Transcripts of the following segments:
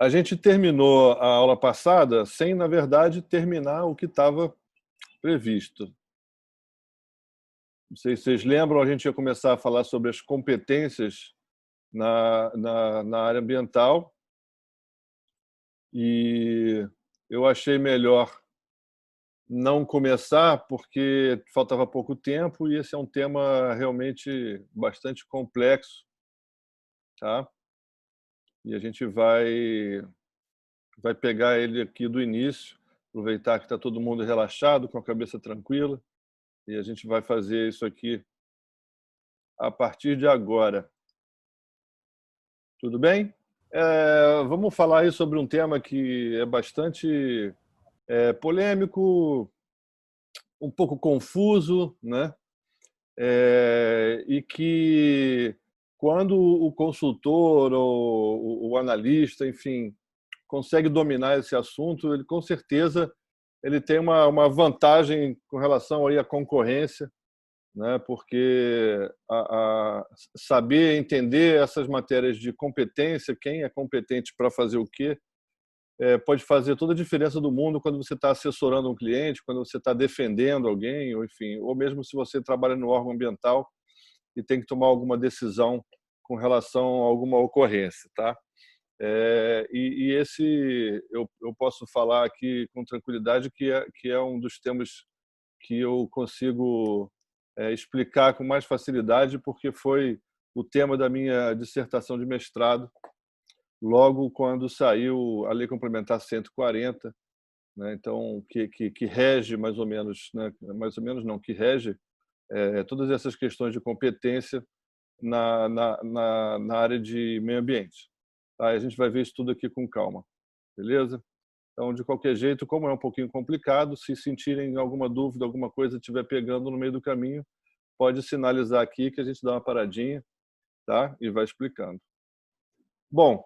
A gente terminou a aula passada sem, na verdade, terminar o que estava previsto. Não sei se vocês lembram, a gente ia começar a falar sobre as competências na área ambiental e eu achei melhor não começar porque faltava pouco tempo e esse é um tema realmente bastante complexo, tá? E a gente vai pegar ele aqui do início, aproveitar que está todo mundo relaxado, com a cabeça tranquila, e a gente vai fazer isso aqui a partir de agora. Tudo bem? Vamos falar aí sobre um tema que é bastante polêmico, um pouco confuso, né? E que quando o consultor ou o analista, enfim, consegue dominar esse assunto, ele com certeza ele tem uma vantagem com relação aí à concorrência, né? Porque saber entender essas matérias de competência, quem é competente para fazer o quê, pode fazer toda a diferença do mundo quando você está assessorando um cliente, quando você está defendendo alguém, ou enfim, ou mesmo se você trabalha no órgão ambiental e tem que tomar alguma decisão com relação a alguma ocorrência, tá? E esse eu posso falar aqui com tranquilidade que é um dos temas que eu consigo explicar com mais facilidade, porque foi o tema da minha dissertação de mestrado, logo quando saiu a Lei Complementar 140, né? Então, que rege mais ou menos, né? Mais ou menos não, que rege todas essas questões de competência na área de meio ambiente. Tá? A gente vai ver isso tudo aqui com calma, beleza? Então, de qualquer jeito, como é um pouquinho complicado, se sentirem alguma dúvida, alguma coisa estiver pegando no meio do caminho, pode sinalizar aqui que a gente dá uma paradinha, tá? E vai explicando. Bom,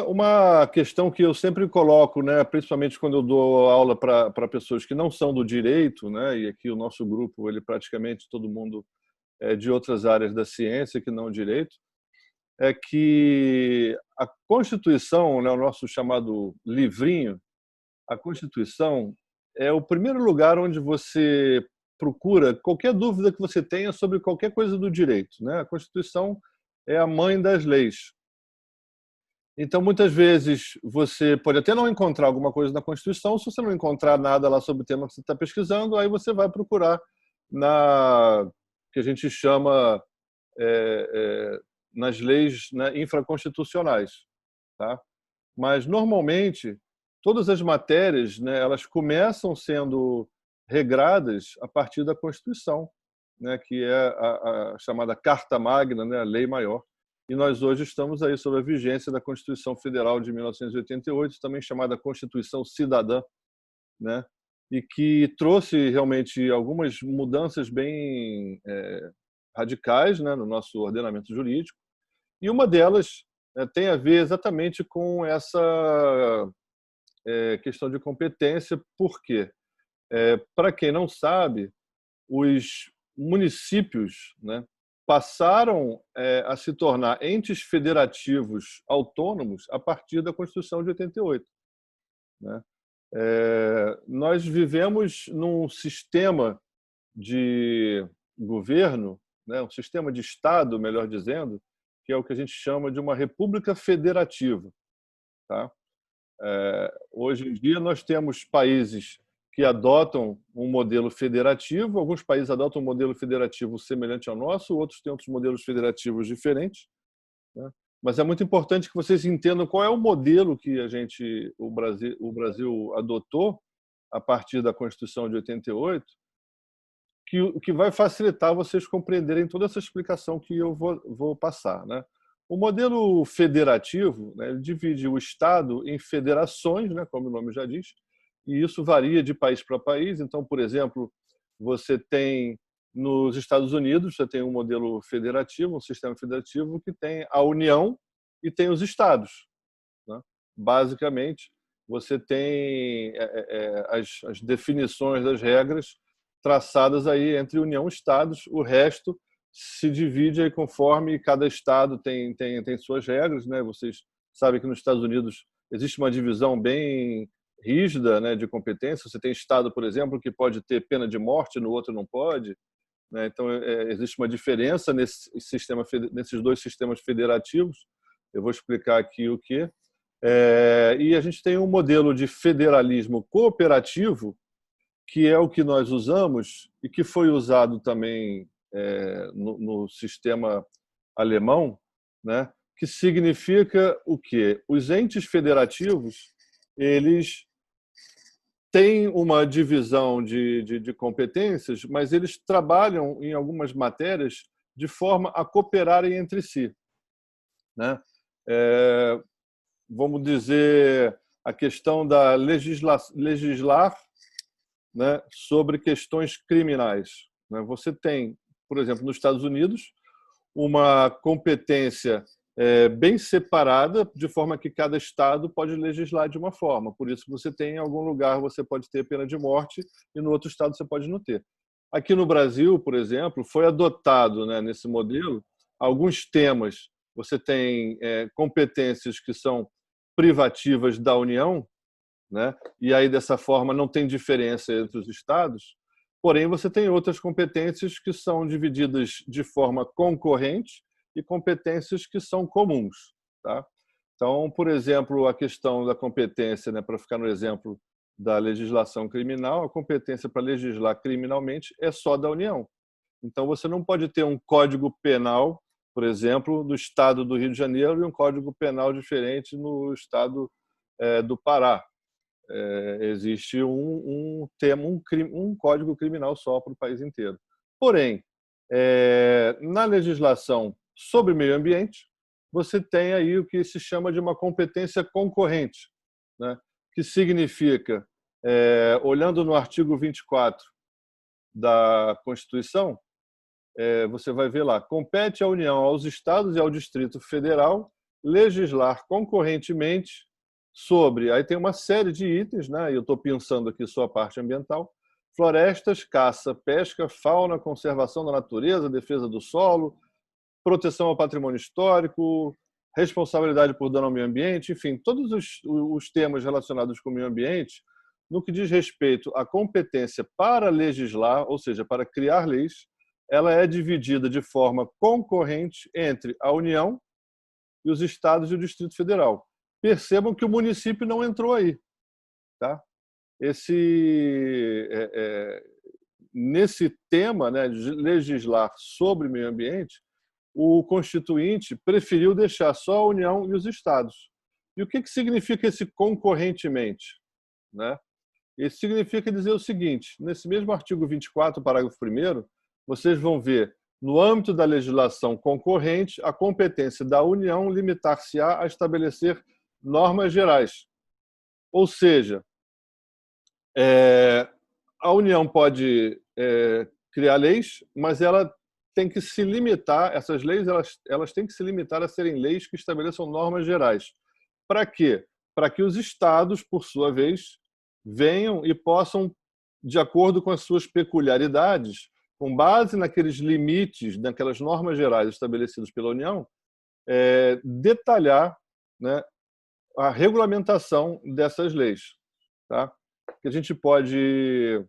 uma questão que eu sempre coloco, né, principalmente quando eu dou aula para pessoas que não são do direito, né, e aqui o nosso grupo, ele praticamente todo mundo é de outras áreas da ciência que não direito, é que a Constituição, né, o nosso chamado livrinho, a Constituição é o primeiro lugar onde você procura qualquer dúvida que você tenha sobre qualquer coisa do direito, né? A Constituição é a mãe das leis. Então, muitas vezes, você pode até não encontrar alguma coisa na Constituição, se você não encontrar nada lá sobre o tema que você está pesquisando, aí você vai procurar na que a gente chama nas leis, né, infraconstitucionais, tá? Mas, normalmente, todas as matérias, né, elas começam sendo regradas a partir da Constituição, né, que é a chamada Carta Magna, né, a lei maior. E nós hoje estamos aí sob a vigência da Constituição Federal de 1988, também chamada Constituição Cidadã, né, e que trouxe realmente algumas mudanças bem radicais, né, no nosso ordenamento jurídico. E uma delas tem a ver exatamente com essa questão de competência. Por quê? Para quem não sabe, os municípios, né, passaram a se tornar entes federativos autônomos a partir da Constituição de 88. Né? Nós vivemos num sistema de governo, né, um sistema de Estado, melhor dizendo, que é o que a gente chama de uma república federativa. Tá? Hoje em dia, nós temos países que adotam um modelo federativo, alguns países adotam um modelo federativo semelhante ao nosso, outros têm outros modelos federativos diferentes, né? Mas é muito importante que vocês entendam qual é o modelo que o Brasil adotou a partir da Constituição de 88, que vai facilitar vocês compreenderem toda essa explicação que eu vou passar, né? O modelo federativo, né, ele divide o Estado em federações, né, como o nome já diz, e isso varia de país para país. Então, por exemplo, você tem nos Estados Unidos, você tem um modelo federativo, um sistema federativo que tem a União e tem os estados, né? Basicamente, você tem as definições das regras traçadas aí entre União e Estados, o resto se divide aí conforme cada estado tem suas regras, né? Vocês sabe que nos Estados Unidos existe uma divisão bem rígida, né, de competência. Você tem estado, por exemplo, que pode ter pena de morte, no outro não pode, né? Então, existe uma diferença nesses dois sistemas federativos. Eu vou explicar aqui o que. E a gente tem um modelo de federalismo cooperativo, que é o que nós usamos e que foi usado também no sistema alemão, né? Que significa o quê? Os entes federativos, eles têm uma divisão de competências, mas eles trabalham em algumas matérias de forma a cooperarem entre si, né? Vamos dizer, a questão da legislar, né, sobre questões criminais, né? Você tem, por exemplo, nos Estados Unidos, uma competência bem separada, de forma que cada estado pode legislar de uma forma. Por isso, você tem em algum lugar você pode ter pena de morte e no outro estado você pode não ter. Aqui no Brasil, por exemplo, foi adotado, né, nesse modelo alguns temas. Você tem competências que são privativas da União, né? E aí, dessa forma, não tem diferença entre os estados. Porém, você tem outras competências que são divididas de forma concorrente e competências que são comuns, tá? Então, por exemplo, a questão da competência, né, para ficar no exemplo da legislação criminal, a competência para legislar criminalmente é só da União. Então, você não pode ter um código penal, por exemplo, do estado do Rio de Janeiro e um código penal diferente no estado do Pará. Existe um código criminal só para o país inteiro. Porém, na legislação sobre meio ambiente, você tem aí o que se chama de uma competência concorrente, né? Que significa, olhando no artigo 24 da Constituição, você vai ver lá, compete à União, aos estados e ao Distrito Federal legislar concorrentemente sobre, aí tem uma série de itens, né? Eu estou pensando aqui só a parte ambiental: florestas, caça, pesca, fauna, conservação da natureza, defesa do solo, proteção ao patrimônio histórico, responsabilidade por dano ao meio ambiente, enfim, todos os temas relacionados com o meio ambiente, no que diz respeito à competência para legislar, ou seja, para criar leis, ela é dividida de forma concorrente entre a União e os estados e o Distrito Federal. Percebam que o município não entrou aí, tá? Nesse tema, né, de legislar sobre meio ambiente, o Constituinte preferiu deixar só a União e os estados. E o que significa esse concorrentemente, né? Isso significa dizer o seguinte: nesse mesmo artigo 24, parágrafo 1º, vocês vão ver, no âmbito da legislação concorrente, a competência da União limitar-se-á a estabelecer normas gerais. Ou seja, a União pode criar leis, mas ela tem que se limitar, essas leis elas têm que se limitar a serem leis que estabeleçam normas gerais. Para quê? Para que os estados, por sua vez, venham e possam, de acordo com as suas peculiaridades, com base naqueles limites, naquelas normas gerais estabelecidas pela União, detalhar, né, a regulamentação dessas leis, tá? Que a gente pode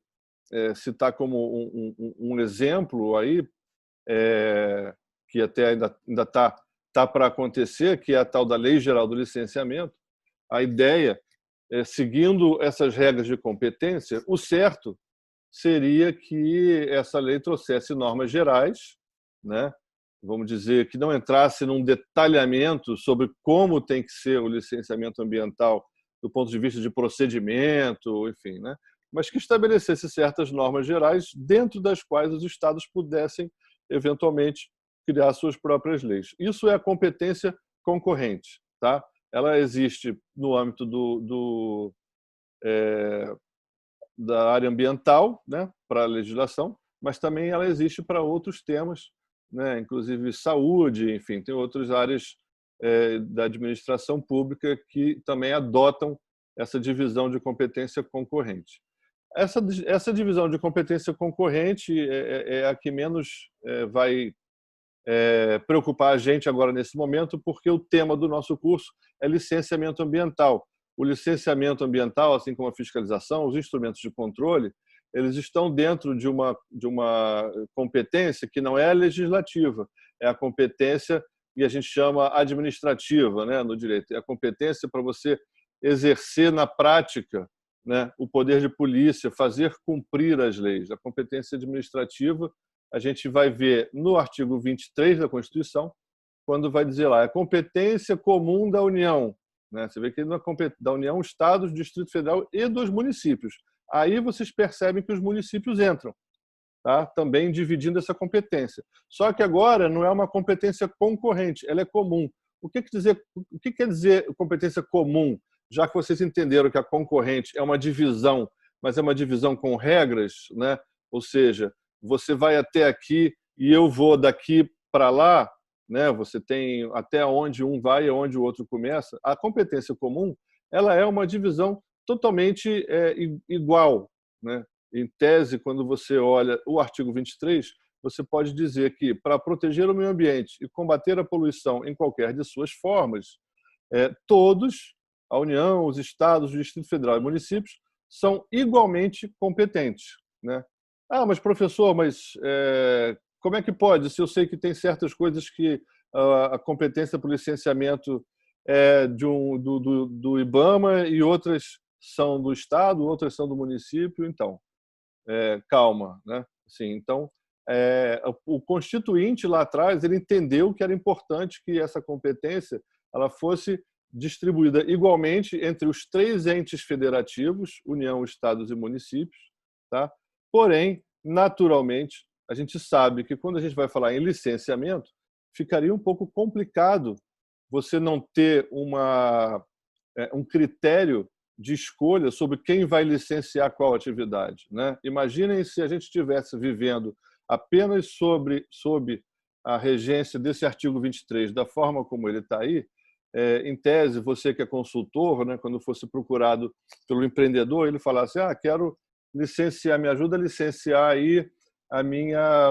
citar como um exemplo aí, que até ainda está para acontecer, que é a tal da Lei Geral do Licenciamento. A ideia, seguindo essas regras de competência, o certo seria que essa lei trouxesse normas gerais, né? Vamos dizer, que não entrasse num detalhamento sobre como tem que ser o licenciamento ambiental do ponto de vista de procedimento, enfim, né? Mas que estabelecesse certas normas gerais dentro das quais os estados pudessem, eventualmente, criar suas próprias leis. Isso é a competência concorrente, tá? Ela existe no âmbito da área ambiental, né, para a legislação, mas também ela existe para outros temas, né, inclusive saúde, enfim, tem outras áreas da administração pública que também adotam essa divisão de competência concorrente. Essa divisão de competência concorrente é a que menos vai preocupar a gente agora nesse momento, porque o tema do nosso curso é licenciamento ambiental. O licenciamento ambiental, assim como a fiscalização, os instrumentos de controle, eles estão dentro de uma competência que não é legislativa, é a competência que a gente chama administrativa, né, no direito. É a competência para você exercer na prática, né, o poder de polícia, fazer cumprir as leis. A competência administrativa a gente vai ver no artigo 23 da Constituição, quando vai dizer lá, é competência comum da União. Né? Você vê que na da União, Estados, Distrito Federal e dos municípios. Aí vocês percebem que os municípios entram, tá? Também dividindo essa competência. Só que agora não é uma competência concorrente, ela é comum. O que quer dizer competência comum? Já que vocês entenderam que a concorrente é uma divisão, mas é uma divisão com regras, né? Ou seja, você vai até aqui e eu vou daqui para lá, né? Você tem até onde um vai e onde o outro começa. A competência comum, ela é uma divisão totalmente igual, né? Em tese, quando você olha o artigo 23, você pode dizer que, para proteger o meio ambiente e combater a poluição em qualquer de suas formas, todos, a União, os estados, o Distrito Federal e municípios, são igualmente competentes, né? Ah, mas professor, como é que pode? Se eu sei que tem certas coisas que a competência para o licenciamento é do IBAMA e outras são do estado, outras são do município, então calma, né? Assim, então o constituinte lá atrás ele entendeu que era importante que essa competência ela fosse distribuída igualmente entre os 3 entes federativos, União, Estados e municípios, tá? Porém, naturalmente, a gente sabe que quando a gente vai falar em licenciamento, ficaria um pouco complicado você não ter um critério de escolha sobre quem vai licenciar qual atividade, né? Imaginem se a gente estivesse vivendo apenas sob a regência desse artigo 23, da forma como ele está aí. Em tese, você que é consultor, né, quando fosse procurado pelo empreendedor, ele falasse: quero licenciar, me ajuda a licenciar aí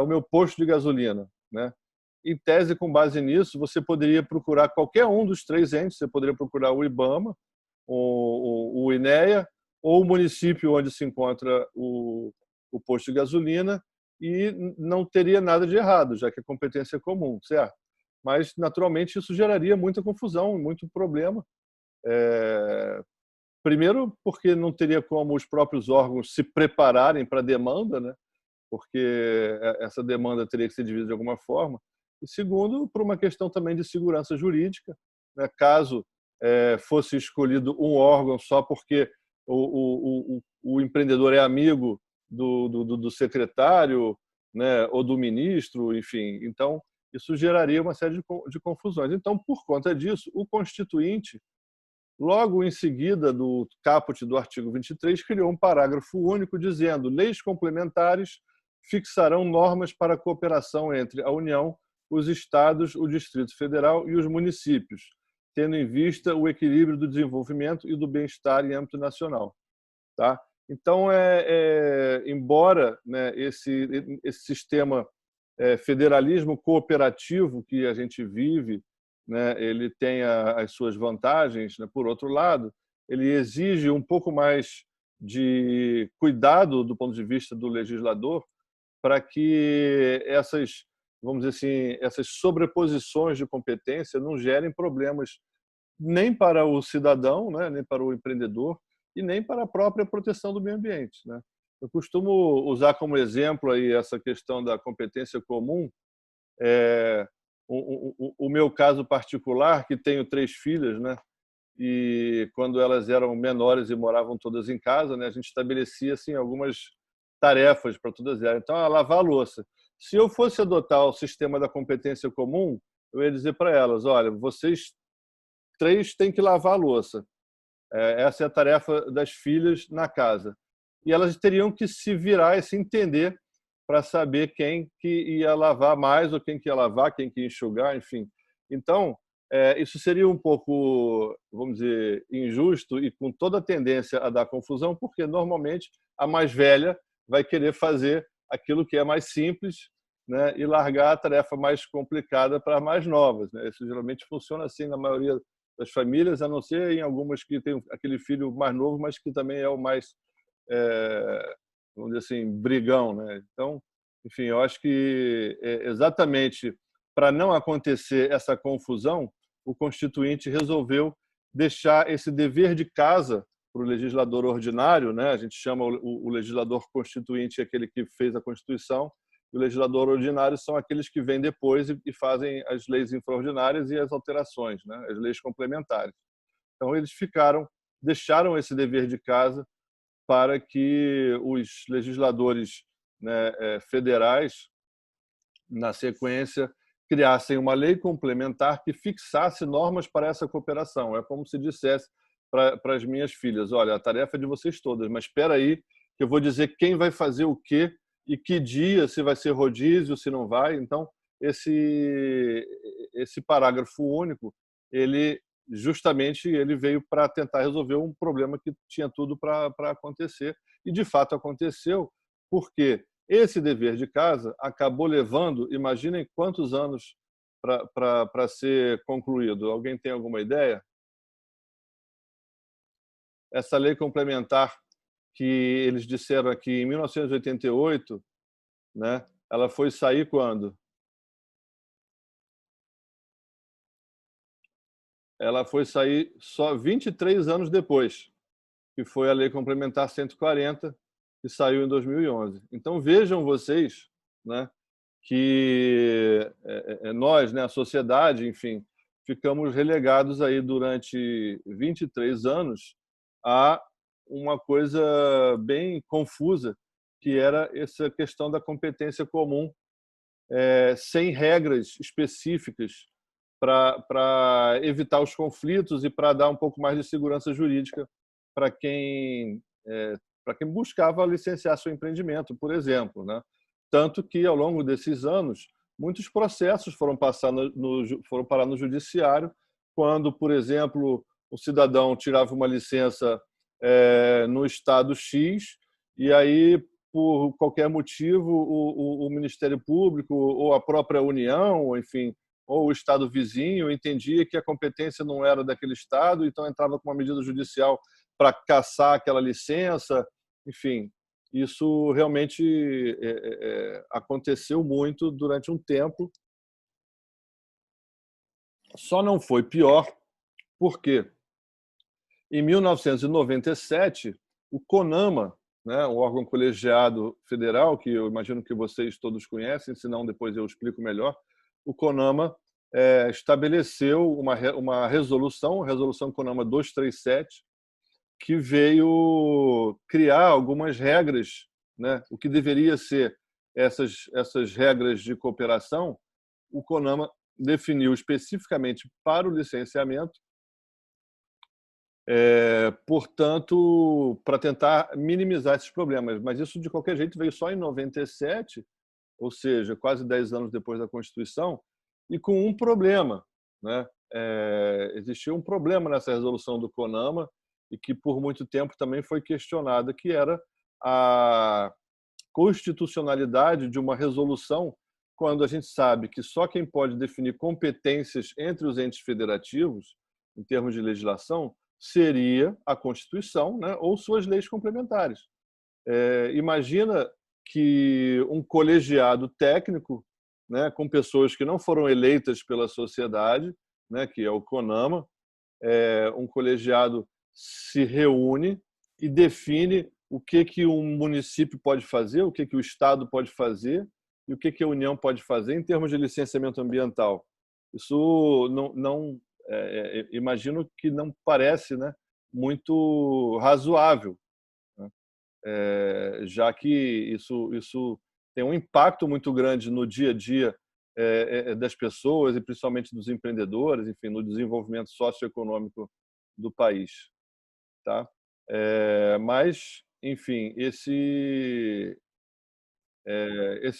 o meu posto de gasolina, né? Em tese, com base nisso, você poderia procurar qualquer um dos 3 entes, você poderia procurar o IBAMA, o INEA, ou o município onde se encontra o posto de gasolina, e não teria nada de errado, já que a competência é comum, certo? Mas, naturalmente, isso geraria muita confusão, muito problema. Primeiro, porque não teria como os próprios órgãos se prepararem para a demanda, né? Porque essa demanda teria que ser dividida de alguma forma. E segundo, por uma questão também de segurança jurídica, né? Caso fosse escolhido um órgão só porque o empreendedor é amigo do secretário, né? Ou do ministro, enfim. Então, isso geraria uma série de confusões. Então, por conta disso, o Constituinte, logo em seguida do caput do artigo 23, criou um parágrafo único dizendo: leis complementares fixarão normas para a cooperação entre a União, os estados, o Distrito Federal e os municípios, tendo em vista o equilíbrio do desenvolvimento e do bem-estar em âmbito nacional. Tá? Então, embora, né, esse sistema federalismo cooperativo que a gente vive, né, ele tem as suas vantagens, né? Por outro lado, ele exige um pouco mais de cuidado do ponto de vista do legislador para que vamos dizer assim, essas sobreposições de competência não gerem problemas nem para o cidadão, né, nem para o empreendedor e nem para a própria proteção do meio ambiente, né? Eu costumo usar como exemplo aí essa questão da competência comum. O meu caso particular, que tenho 3 filhas, né? E quando elas eram menores e moravam todas em casa, né, a gente estabelecia assim algumas tarefas para todas elas. Então, lavar a louça. Se eu fosse adotar o sistema da competência comum, eu ia dizer para elas: olha, vocês 3 têm que lavar a louça. Essa é a tarefa das filhas na casa. E elas teriam que se virar e se entender para saber quem que ia lavar mais ou quem que ia lavar, quem que ia enxugar, enfim. Então, isso seria um pouco, vamos dizer, injusto e com toda a tendência a dar confusão, porque normalmente a mais velha vai querer fazer aquilo que é mais simples né, e largar a tarefa mais complicada para as mais novas, né? Isso geralmente funciona assim na maioria das famílias, a não ser em algumas que tem aquele filho mais novo, mas que também é o mais, vamos dizer assim, brigão, né? Então, enfim, eu acho que exatamente para não acontecer essa confusão, o Constituinte resolveu deixar esse dever de casa para o legislador ordinário, né? A gente chama o legislador constituinte aquele que fez a Constituição, e o legislador ordinário são aqueles que vêm depois e fazem as leis infraordinárias e as alterações, né? As leis complementares. Então eles deixaram esse dever de casa para que os legisladores, né, federais, na sequência, criassem uma lei complementar que fixasse normas para essa cooperação. É como se dissesse para as minhas filhas: olha, a tarefa é de vocês todas, mas espera aí que eu vou dizer quem vai fazer o quê e que dia, se vai ser rodízio, se não vai. Então, esse parágrafo único, ele justamente ele veio para tentar resolver um problema que tinha tudo para acontecer, e de fato aconteceu, porque esse dever de casa acabou levando, imaginem quantos anos para ser concluído. Alguém tem alguma ideia? Essa lei complementar que eles disseram aqui em 1988, né? Ela foi sair quando? Ela foi sair só 23 anos depois, que foi a Lei Complementar 140, que saiu em 2011. Então vejam vocês, né, que nós, né, a sociedade, enfim, ficamos relegados aí durante 23 anos a uma coisa bem confusa, que era essa questão da competência comum, sem regras específicas para evitar os conflitos e para dar um pouco mais de segurança jurídica para quem buscava licenciar seu empreendimento, por exemplo, né? Tanto que, ao longo desses anos, muitos processos foram parar no judiciário, quando, por exemplo, o cidadão tirava uma licença no estado X, e aí, por qualquer motivo, o Ministério Público ou a própria União, enfim, ou o estado vizinho entendia que a competência não era daquele estado, então entrava com uma medida judicial para cassar aquela licença. Enfim, isso realmente aconteceu muito durante um tempo. Só não foi pior porque, em 1997, o CONAMA, né, o órgão colegiado federal, que eu imagino que vocês todos conhecem, se não depois eu explico melhor, o CONAMA estabeleceu uma resolução, a Resolução CONAMA 237, que veio criar algumas regras, né, o que deveria ser essas regras de cooperação. O CONAMA definiu especificamente para o licenciamento, portanto, para tentar minimizar esses problemas. Mas isso, de qualquer jeito, veio só em 97, ou seja, quase 10 anos depois da Constituição, e com um problema, né? Existia um problema nessa resolução do CONAMA, e que por muito tempo também foi questionada, que era a constitucionalidade de uma resolução, quando a gente sabe que só quem pode definir competências entre os entes federativos, em termos de legislação, seria a Constituição, né, ou suas leis complementares. Imagina que um colegiado técnico, né, com pessoas que não foram eleitas pela sociedade, né, que é o CONAMA, um colegiado se reúne e define o que um município pode fazer, o que o Estado pode fazer e o que a União pode fazer em termos de licenciamento ambiental. Isso não imagino que não parece, né, muito razoável, né? Já que isso tem um impacto muito grande no dia a dia das pessoas e principalmente dos empreendedores, enfim, no desenvolvimento socioeconômico do país, tá? Mas, enfim, esse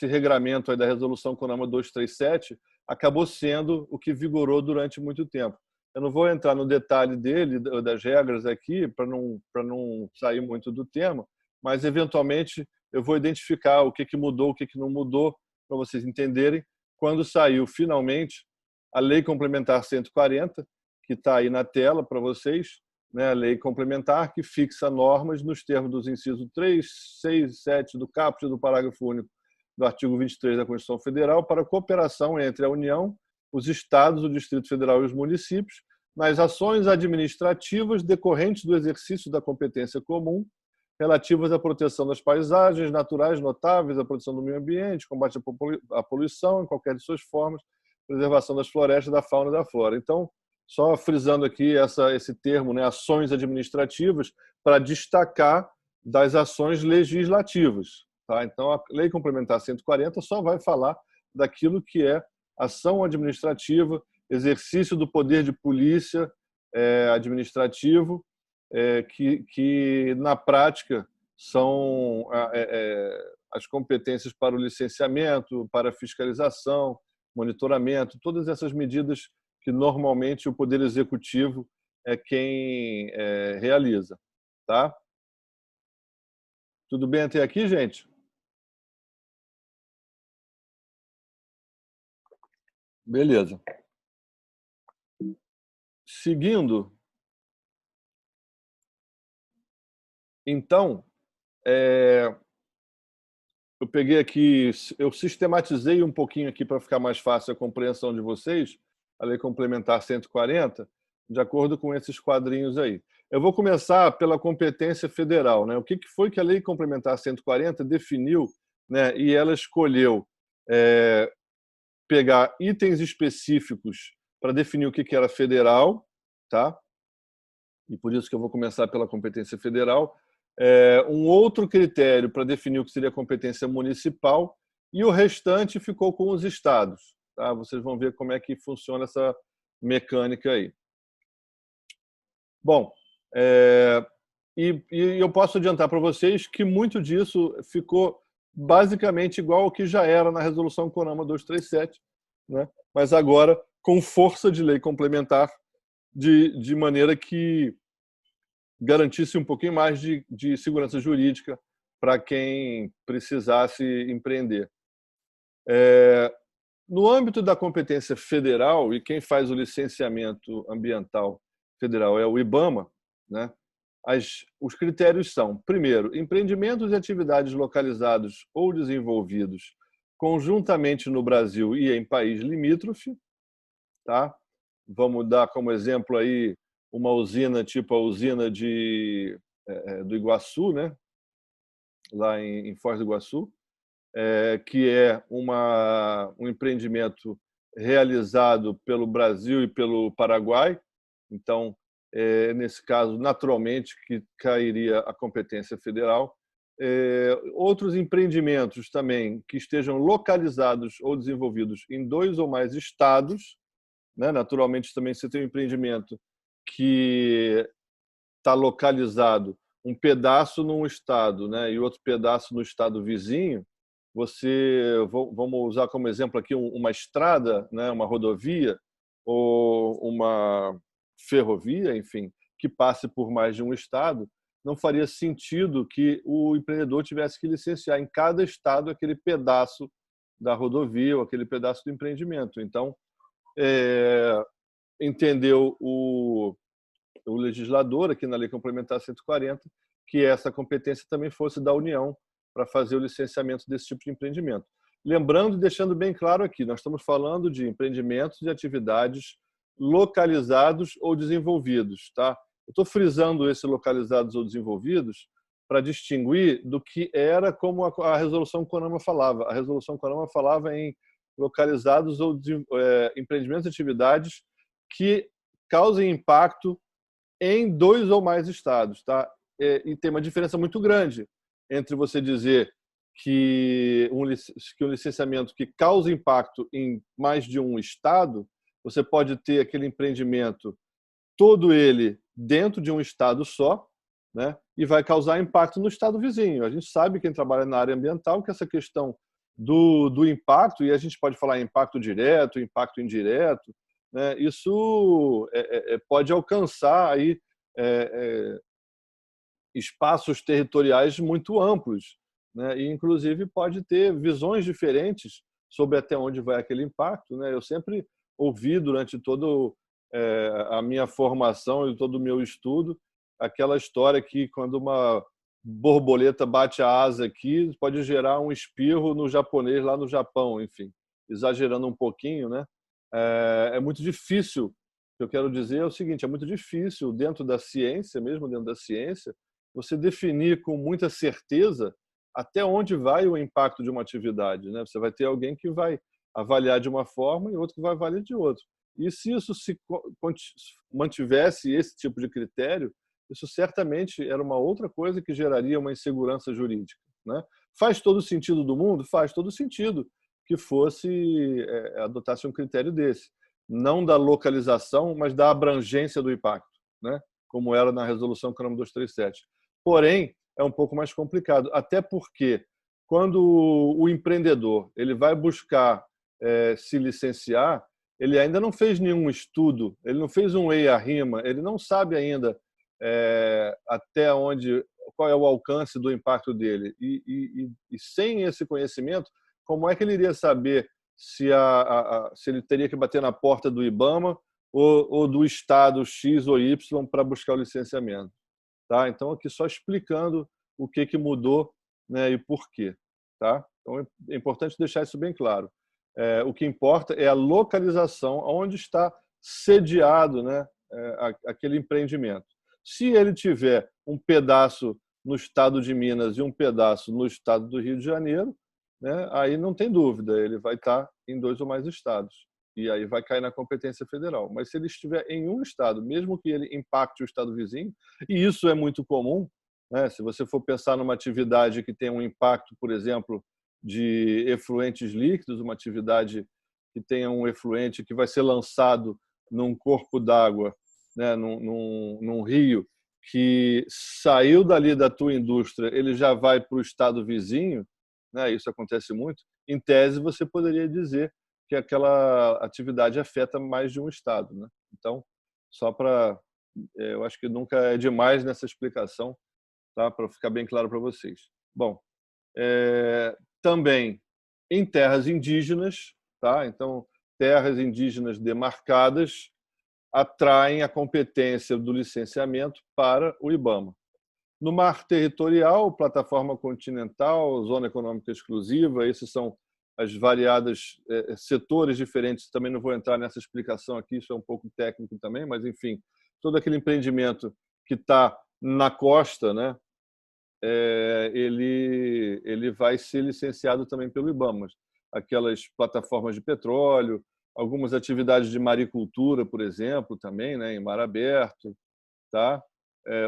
regramento aí da Resolução CONAMA 237 acabou sendo o que vigorou durante muito tempo. Eu não vou entrar no detalhe dele, das regras aqui, para não sair muito do tema, mas, eventualmente, eu vou identificar o que mudou, o que não mudou, para vocês entenderem, quando saiu finalmente a Lei Complementar 140, que está aí na tela para vocês, né, a Lei Complementar que fixa normas nos termos dos incisos 3, 6 e 7 do caput do parágrafo único do artigo 23 da Constituição Federal para a cooperação entre a União, os Estados, o Distrito Federal e os municípios nas ações administrativas decorrentes do exercício da competência comum relativas à proteção das paisagens naturais notáveis, à proteção do meio ambiente, combate à poluição em qualquer de suas formas, preservação das florestas, da fauna e da flora. Então, só frisando aqui esse termo, né, ações administrativas, para destacar das ações legislativas. Tá? Então, a Lei Complementar 140 só vai falar daquilo que é ação administrativa, exercício do poder de polícia administrativo, que na prática são as competências para o licenciamento, para a fiscalização, monitoramento, todas essas medidas que normalmente o Poder Executivo é quem realiza. Tá? Tudo bem até aqui, gente? Beleza. Seguindo, então, eu peguei aqui, eu sistematizei um pouquinho aqui para ficar mais fácil a compreensão de vocês, a Lei Complementar 140, de acordo com esses quadrinhos aí. Eu vou começar pela competência federal, né? O que foi que a Lei Complementar 140 definiu, né? E ela escolheu pegar itens específicos para definir o que era federal, tá? E por isso que eu vou começar pela competência federal. Um outro critério para definir o que seria competência municipal e o restante ficou com os estados. Tá? Vocês vão ver como é que funciona essa mecânica aí. Bom, e eu posso adiantar para vocês que muito disso ficou basicamente igual ao que já era na Resolução CONAMA 237, né? Mas agora com força de lei complementar, de maneira que garantisse um pouquinho mais de segurança jurídica para quem precisasse empreender. No âmbito da competência federal, e quem faz o licenciamento ambiental federal é o IBAMA, né? Os critérios são, primeiro, empreendimentos e atividades localizados ou desenvolvidos conjuntamente no Brasil e em país limítrofe. Tá? Vamos dar como exemplo aí uma usina tipo a usina do Iguaçu, né? Lá em Foz do Iguaçu, que é um empreendimento realizado pelo Brasil e pelo Paraguai. Então, nesse caso, naturalmente, que cairia a competência federal. Outros empreendimentos também que estejam localizados ou desenvolvidos em 2 ou mais estados, né? Naturalmente, também você tem um empreendimento que está localizado um pedaço num estado, né? E outro pedaço no estado vizinho. Vamos usar como exemplo aqui uma estrada, né? Uma rodovia ou uma ferrovia, enfim, que passe por mais de um estado, não faria sentido que o empreendedor tivesse que licenciar em cada estado aquele pedaço da rodovia ou aquele pedaço do empreendimento. Então, entendeu o legislador, aqui na Lei Complementar 140, que essa competência também fosse da União para fazer o licenciamento desse tipo de empreendimento. Lembrando e deixando bem claro aqui, nós estamos falando de empreendimentos e atividades localizados ou desenvolvidos. Tá? Eu estou frisando esse localizados ou desenvolvidos para distinguir do que era como a Resolução CONAMA falava. A Resolução CONAMA falava em localizados ou empreendimentos e atividades que causem impacto em 2 ou mais estados. Tá? E tem uma diferença muito grande entre você dizer que um licenciamento que causa impacto em mais de um estado, você pode ter aquele empreendimento, todo ele dentro de um estado só, né? E vai causar impacto no estado vizinho. A gente sabe, quem trabalha na área ambiental, que essa questão do impacto, e a gente pode falar impacto direto, impacto indireto, né? Isso pode alcançar aí, espaços territoriais muito amplos, né? E, inclusive, pode ter visões diferentes sobre até onde vai aquele impacto, né? Eu sempre ouvi durante toda a minha formação e todo o meu estudo aquela história que quando uma borboleta bate a asa aqui, pode gerar um espirro no japonês lá no Japão, enfim, exagerando um pouquinho, né? É muito difícil. O que eu quero dizer é o seguinte: é muito difícil dentro da ciência, mesmo dentro da ciência, você definir com muita certeza até onde vai o impacto de uma atividade, né? Você vai ter alguém que vai avaliar de uma forma e outro que vai avaliar de outra. E se isso se mantivesse esse tipo de critério, isso certamente era uma outra coisa que geraria uma insegurança jurídica, né? Faz todo sentido do mundo? Faz todo sentido que fosse adotasse um critério desse, não da localização, mas da abrangência do impacto, né? Como era na resolução CRAM 237. Porém, é um pouco mais complicado, até porque quando o empreendedor ele vai buscar se licenciar, ele ainda não fez nenhum estudo, ele não fez um EIA-RIMA, ele não sabe ainda até onde, qual é o alcance do impacto dele. E sem esse conhecimento, como é que ele iria saber se ele teria que bater na porta do IBAMA ou do estado X ou Y para buscar o licenciamento? Tá? Então, aqui só explicando o que mudou, né, e por quê. Tá? Então, é importante deixar isso bem claro. O que importa é a localização, onde está sediado, né, aquele empreendimento. Se ele tiver um pedaço no estado de Minas e um pedaço no estado do Rio de Janeiro, né, aí não tem dúvida, ele vai estar em 2 ou mais estados. E aí vai cair na competência federal. Mas se ele estiver em um estado, mesmo que ele impacte o estado vizinho, e isso é muito comum, né? Se você for pensar numa atividade que tem um impacto, por exemplo, de efluentes líquidos, uma atividade que tenha um efluente que vai ser lançado num corpo d'água, né, num rio, que saiu dali da tua indústria, ele já vai para o estado vizinho, né, isso acontece muito, em tese você poderia dizer que aquela atividade afeta mais de um estado, né? Então, só para... eu acho que nunca é demais nessa explicação, tá? Para ficar bem claro para vocês. Bom, também em terras indígenas, tá? Então, terras indígenas demarcadas atraem a competência do licenciamento para o IBAMA. No mar territorial, plataforma continental, zona econômica exclusiva, esses são as variadas setores diferentes. Também não vou entrar nessa explicação aqui, isso é um pouco técnico também, mas enfim, todo aquele empreendimento que está na costa, né, ele vai ser licenciado também pelo IBAMA. Aquelas plataformas de petróleo, algumas atividades de maricultura, por exemplo, também, né, em mar aberto, tá?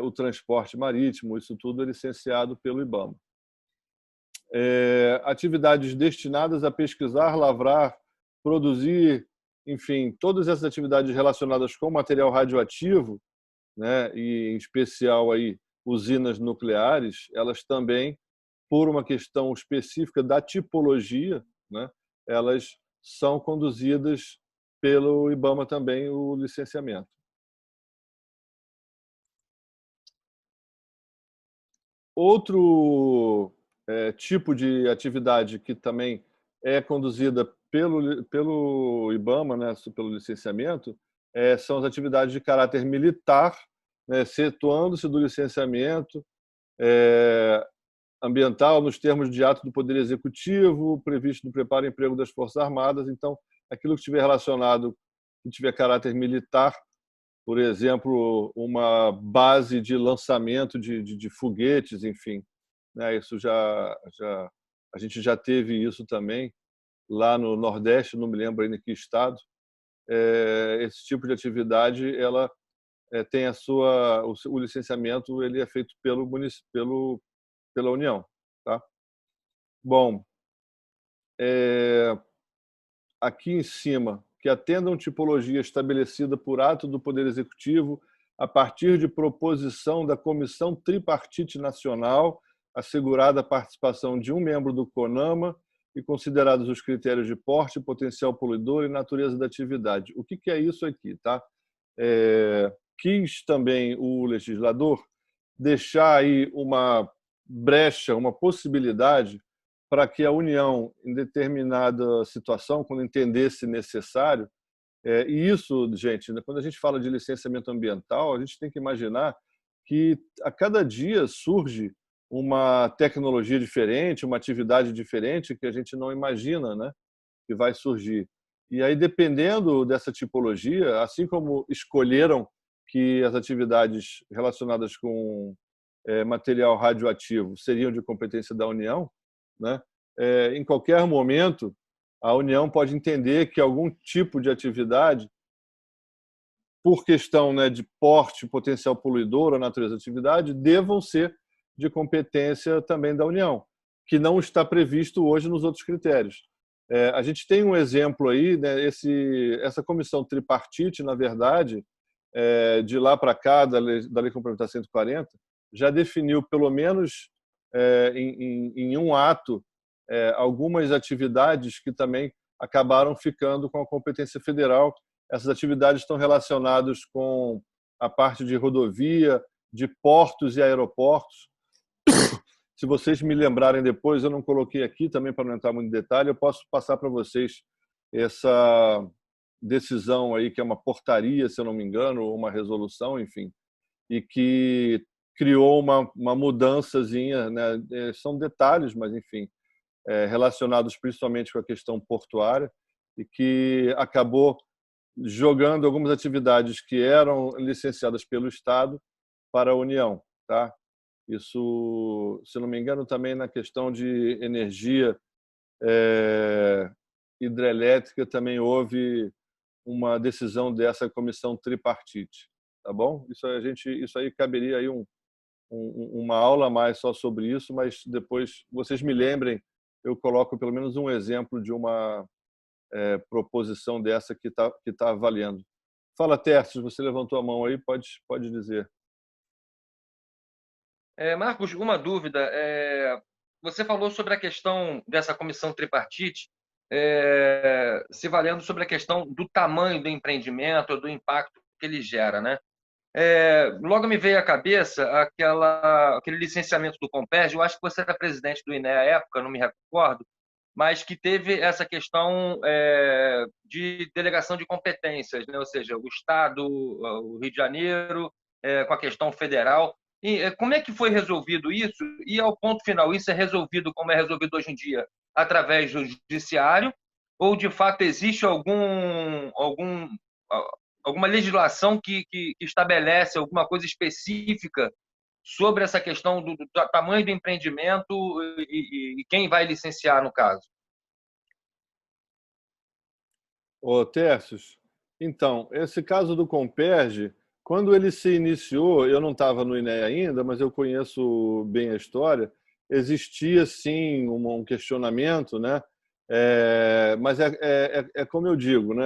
O transporte marítimo, isso tudo é licenciado pelo IBAMA. Atividades destinadas a pesquisar, lavrar, produzir, enfim, todas essas atividades relacionadas com material radioativo, né, e em especial aí usinas nucleares, elas também, por uma questão específica da tipologia, né, elas são conduzidas pelo IBAMA também, o licenciamento. Outro tipo de atividade que também é conduzida pelo IBAMA, né, pelo licenciamento, são as atividades de caráter militar, né, excetuando-se do licenciamento ambiental nos termos de ato do Poder Executivo, previsto no preparo e emprego das Forças Armadas. Então, aquilo que estiver relacionado, que tiver caráter militar, por exemplo, uma base de lançamento de foguetes, enfim, né? Isso a gente já teve isso também lá no Nordeste, não me lembro ainda que estado. Esse tipo de atividade, ela tem o licenciamento, ele é feito pela União, tá? Bom, aqui em cima, que atendam tipologia estabelecida por ato do Poder Executivo a partir de proposição da Comissão Tripartite Nacional, assegurada a participação de um membro do CONAMA e considerados os critérios de porte, potencial poluidor e natureza da atividade. O que é isso aqui, tá? Quis também o legislador deixar aí uma brecha, uma possibilidade para que a União, em determinada situação, quando entendesse necessário, e isso, gente, né, quando a gente fala de licenciamento ambiental, a gente tem que imaginar que a cada dia surge uma tecnologia diferente, uma atividade diferente que a gente não imagina, né, que vai surgir. E aí, dependendo dessa tipologia, assim como escolheram que as atividades relacionadas com material radioativo seriam de competência da União, né, em qualquer momento a União pode entender que algum tipo de atividade, por questão, né, de porte, potencial poluidor ou natureza da atividade, devam ser de competência também da União, que não está previsto hoje nos outros critérios. A gente tem um exemplo aí, né, essa comissão tripartite, na verdade, de lá para cá, da Lei Complementar 140, já definiu, pelo menos em um ato, algumas atividades que também acabaram ficando com a competência federal. Essas atividades estão relacionadas com a parte de rodovia, de portos e aeroportos. Se vocês me lembrarem depois, eu não coloquei aqui também para não entrar muito em detalhe, eu posso passar para vocês essa decisão aí, que é uma portaria, se eu não me engano, ou uma resolução, enfim, e que criou uma mudançazinha, né? São detalhes, mas enfim, relacionados principalmente com a questão portuária, e que acabou jogando algumas atividades que eram licenciadas pelo Estado para a União, tá? Isso, se não me engano, também na questão de energia hidrelétrica também houve uma decisão dessa comissão tripartite, tá bom? Isso aí caberia aí uma aula a mais só sobre isso, mas depois vocês me lembrem, eu coloco pelo menos um exemplo de uma proposição dessa que tá valendo. Fala, Tércio, você levantou a mão aí, pode dizer. Marcos, uma dúvida. Você falou sobre a questão dessa comissão tripartite, se valendo sobre a questão do tamanho do empreendimento, do impacto que ele gera, né? Logo me veio à cabeça aquele licenciamento do Comperj. Eu acho que você era presidente do INE à época, não me recordo, mas que teve essa questão de delegação de competências, né? Ou seja, o Estado, o Rio de Janeiro, com a questão federal. E como é que foi resolvido isso? E, ao ponto final, isso é resolvido como é resolvido hoje em dia, através do judiciário? Ou, de fato, existe alguma legislação que estabelece alguma coisa específica sobre essa questão do tamanho do empreendimento e quem vai licenciar, no caso? Ô, Tércios, então, esse caso do Comperj, quando ele se iniciou, eu não estava no INEA ainda, mas eu conheço bem a história, existia sim um questionamento, né? Mas é como eu digo, né?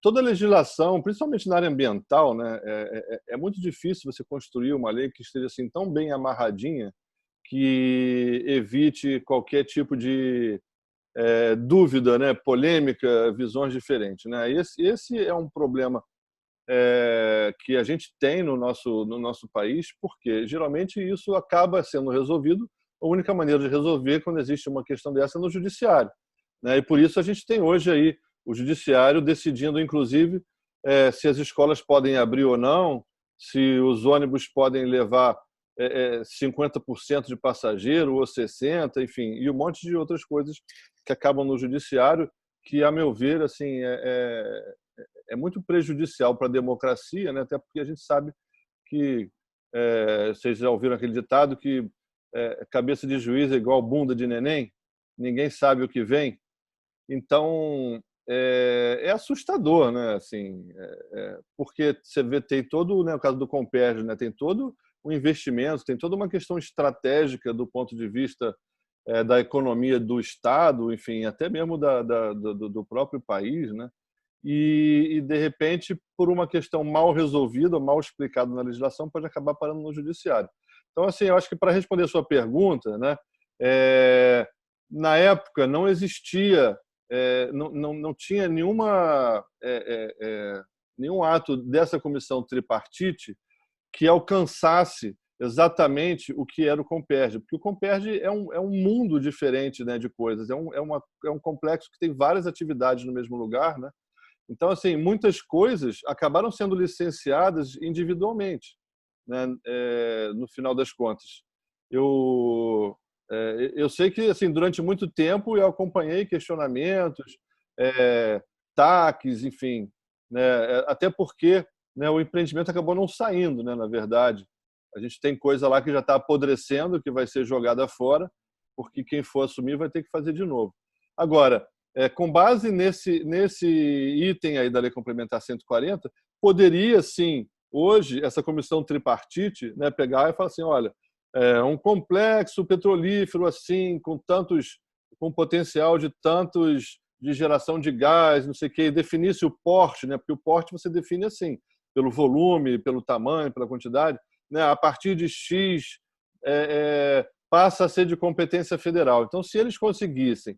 Toda a legislação, principalmente na área ambiental, né? É muito difícil você construir uma lei que esteja assim tão bem amarradinha que evite qualquer tipo de dúvida, né, polêmica, visões diferentes, né? Esse é um problema que a gente tem no nosso país, porque geralmente isso acaba sendo resolvido. A única maneira de resolver quando existe uma questão dessa é no judiciário, né? E por isso a gente tem hoje aí o judiciário decidindo, inclusive, se as escolas podem abrir ou não, se os ônibus podem levar 50% de passageiro ou 60%, enfim, e um monte de outras coisas que acabam no judiciário, que, a meu ver, assim, é muito prejudicial para a democracia, né? Até porque a gente sabe que, vocês já ouviram aquele ditado que cabeça de juiz é igual bunda de neném, ninguém sabe o que vem. Então, é assustador, né? Assim, porque você vê, tem todo, né, o caso do Comperj, né? Tem todo o investimento, tem toda uma questão estratégica do ponto de vista da economia do Estado, enfim, até mesmo do próprio país, né? E, de repente, por uma questão mal resolvida, mal explicada na legislação, pode acabar parando no judiciário. Então, assim, eu acho que, para responder a sua pergunta, né, na época não existia, não tinha nenhum ato dessa comissão tripartite que alcançasse exatamente o que era o Comperj, porque o Comperj é um mundo diferente, né, de coisas, é um complexo que tem várias atividades no mesmo lugar, né? Então, assim, muitas coisas acabaram sendo licenciadas individualmente, né, no final das contas. Eu sei que, assim, durante muito tempo eu acompanhei questionamentos, taques, enfim, né, até porque, né, o empreendimento acabou não saindo, né, na verdade. A gente tem coisa lá que já está apodrecendo, que vai ser jogada fora, porque quem for assumir vai ter que fazer de novo. Agora, com base nesse item aí da Lei Complementar 140, poderia, sim, hoje, essa comissão tripartite, né, pegar e falar assim, olha, um complexo petrolífero assim, com potencial de tantos de geração de gás, não sei o quê, e definisse o porte, né, porque o porte você define assim, pelo volume, pelo tamanho, pela quantidade, né, a partir de X passa a ser de competência federal. Então, se eles conseguissem,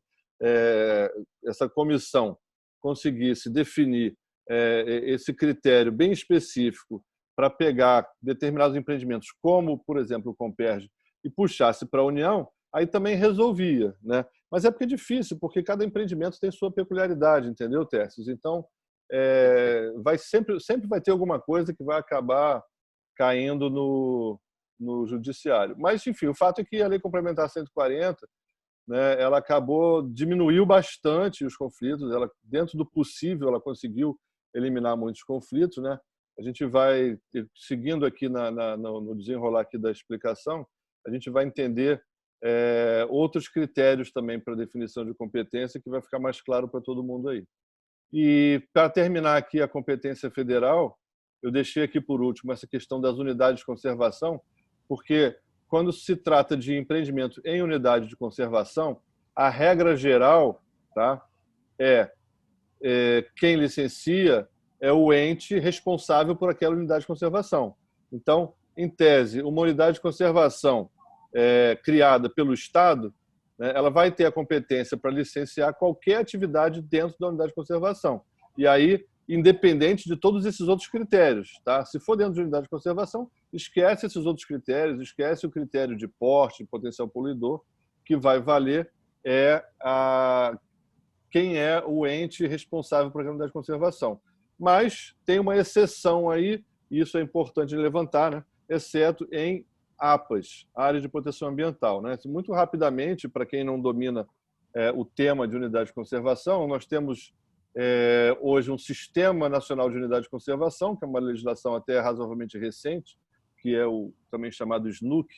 essa comissão conseguisse definir esse critério bem específico para pegar determinados empreendimentos, como, por exemplo, o Comperj, e puxasse para a União, aí também resolvia, né? Mas é porque é difícil, porque cada empreendimento tem sua peculiaridade, entendeu, Tércio? Então, sempre vai ter alguma coisa que vai acabar caindo no judiciário. Mas, enfim, o fato é que a Lei Complementar 140, né, ela diminuiu bastante os conflitos, ela, dentro do possível, ela conseguiu eliminar muitos conflitos, né? A gente vai, seguindo aqui no desenrolar aqui da explicação, a gente vai entender outros critérios também para definição de competência, que vai ficar mais claro para todo mundo aí. E, para terminar aqui a competência federal, eu deixei aqui por último essa questão das unidades de conservação, porque quando se trata de empreendimento em unidade de conservação, a regra geral, tá, quem licencia é o ente responsável por aquela unidade de conservação. Então, em tese, uma unidade de conservação criada pelo Estado, né, ela vai ter a competência para licenciar qualquer atividade dentro da unidade de conservação. E aí, independente de todos esses outros critérios. Tá? Se for dentro de unidade de conservação, esquece esses outros critérios, esquece o critério de porte, potencial poluidor, que vai valer quem é o ente responsável por aquela unidade de conservação. Mas tem uma exceção aí, e isso é importante levantar, né? Exceto em APAs, Área de Proteção Ambiental. Né? Muito rapidamente, para quem não domina o tema de unidade de conservação, nós temos hoje um Sistema Nacional de Unidade de Conservação, que é uma legislação até razoavelmente recente, que é o também chamado SNUC,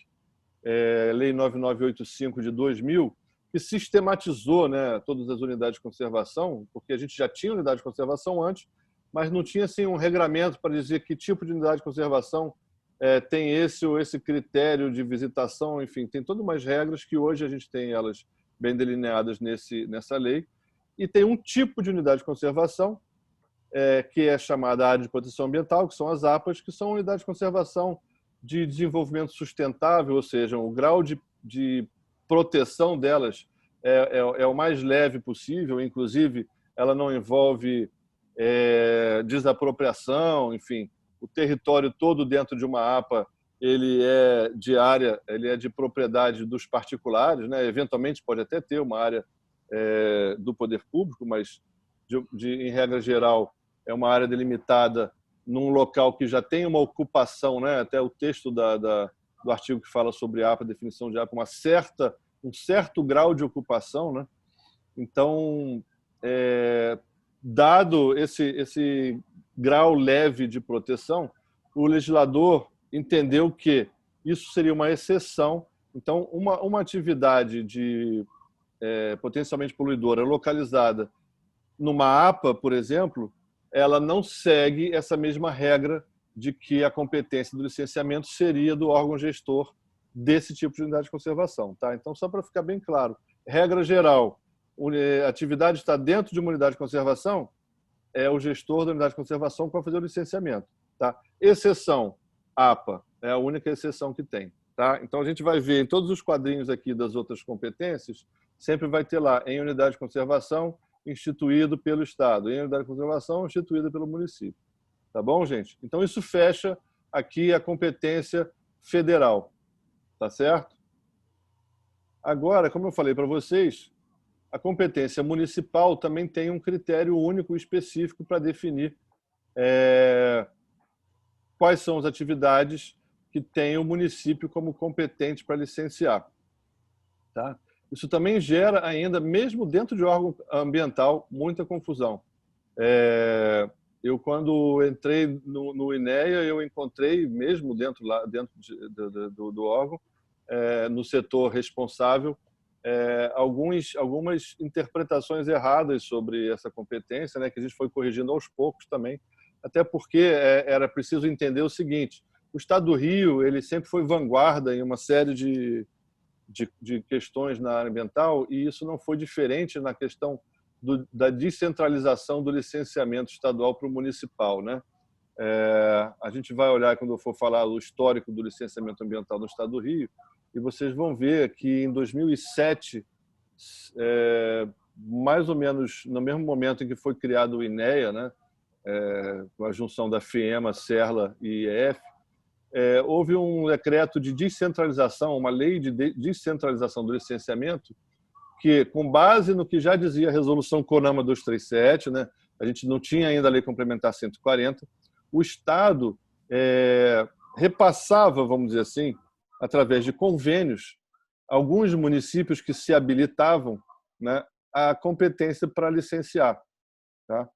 Lei 9985 de 2000, que sistematizou, né, todas as unidades de conservação, porque a gente já tinha unidade de conservação antes, mas não tinha assim, um regramento para dizer que tipo de unidade de conservação tem esse ou esse critério de visitação, enfim, tem todas umas regras que hoje a gente tem elas bem delineadas nessa lei, e tem um tipo de unidade de conservação que é chamada Área de Proteção Ambiental, que são as APAs, que são unidades de conservação de desenvolvimento sustentável, ou seja, o grau de proteção delas é o mais leve possível, inclusive ela não envolve desapropriação, enfim, o território todo dentro de uma APA ele é de área, ele é de propriedade dos particulares, né? Eventualmente pode até ter uma área do poder público, mas em regra geral é uma área delimitada num local que já tem uma ocupação, né? Até o texto do artigo que fala sobre APA, a definição de APA, um certo grau de ocupação, né? Então, dado esse grau leve de proteção, o legislador entendeu que isso seria uma exceção. Então, uma atividade potencialmente poluidora localizada numa APA, por exemplo, ela não segue essa mesma regra de que a competência do licenciamento seria do órgão gestor desse tipo de unidade de conservação. Tá? Então, só para ficar bem claro, regra geral, a atividade está dentro de uma unidade de conservação, é o gestor da unidade de conservação que vai fazer o licenciamento. Tá? Exceção, APA, é a única exceção que tem. Tá? Então, a gente vai ver em todos os quadrinhos aqui das outras competências, sempre vai ter lá, em unidade de conservação, instituído pelo Estado, em unidade de conservação, instituída pelo município. Tá bom, gente? Então, isso fecha aqui a competência federal, tá certo? Agora, como eu falei para vocês, a competência municipal também tem um critério único e específico para definir quais são as atividades que tem o município como competente para licenciar. Tá? Isso também gera ainda, mesmo dentro de órgão ambiental, muita confusão. Quando entrei no INEA, eu encontrei, mesmo dentro do órgão, no setor responsável, algumas interpretações erradas sobre essa competência, né, que a gente foi corrigindo aos poucos também, até porque era preciso entender o seguinte: o Estado do Rio ele sempre foi vanguarda em uma série de questões na área ambiental, e isso não foi diferente na questão da descentralização do licenciamento estadual para o municipal, né? A gente vai olhar, quando eu for falar o histórico do licenciamento ambiental no Estado do Rio, e vocês vão ver que em 2007, mais ou menos no mesmo momento em que foi criado o INEA, né, com a junção da FIEMA, CERLA e IEF, houve um decreto de descentralização, uma lei de descentralização do licenciamento, que, com base no que já dizia a resolução CONAMA 237, né, a gente não tinha ainda a lei complementar 140, o Estado repassava, vamos dizer assim, através de convênios, alguns municípios que se habilitavam, né, a competência para licenciar. Tá?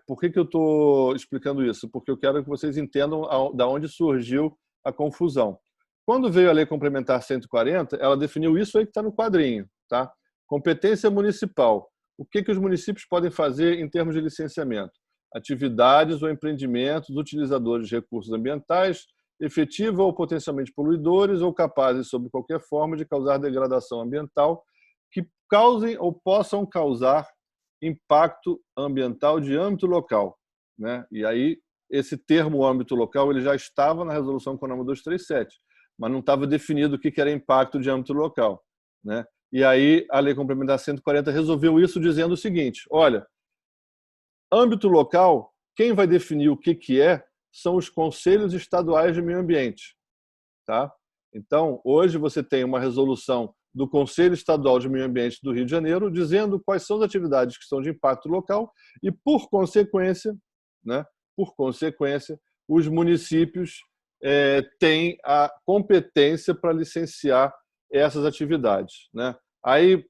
Por que eu estou explicando isso? Porque eu quero que vocês entendam da onde surgiu a confusão. Quando veio a Lei Complementar 140, ela definiu isso aí que está no quadrinho. Tá? Competência municipal. O que os municípios podem fazer em termos de licenciamento? Atividades ou empreendimentos dos utilizadores de recursos ambientais, efetiva ou potencialmente poluidores ou capazes, sob qualquer forma, de causar degradação ambiental que causem ou possam causar impacto ambiental de âmbito local, né? E aí esse termo âmbito local ele já estava na resolução CONAMA 237, mas não estava definido o que era impacto de âmbito local, né? E aí a Lei Complementar 140 resolveu isso dizendo o seguinte: olha, âmbito local, quem vai definir o que são os conselhos estaduais de meio ambiente, tá? Então, hoje você tem uma resolução do Conselho Estadual de Meio Ambiente do Rio de Janeiro dizendo quais são as atividades que são de impacto local e, por consequência, né, os municípios têm a competência para licenciar essas atividades, né? Aí,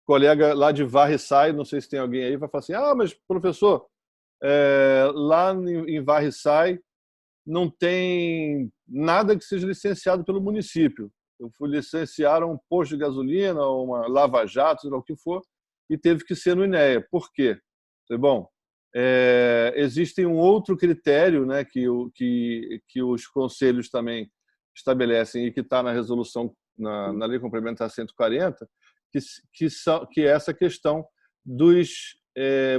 colega lá de Varre-Sai, não sei se tem alguém aí, vai falar assim: mas professor, lá em Varre-Sai não tem nada que seja licenciado pelo município. Eu fui licenciar um posto de gasolina, uma lava-jato, sei lá o que for, e teve que ser no INEA. Por quê? Bom, existe um outro critério, né, que os conselhos também estabelecem e que está na resolução, na Lei Complementar 140, que é essa questão dos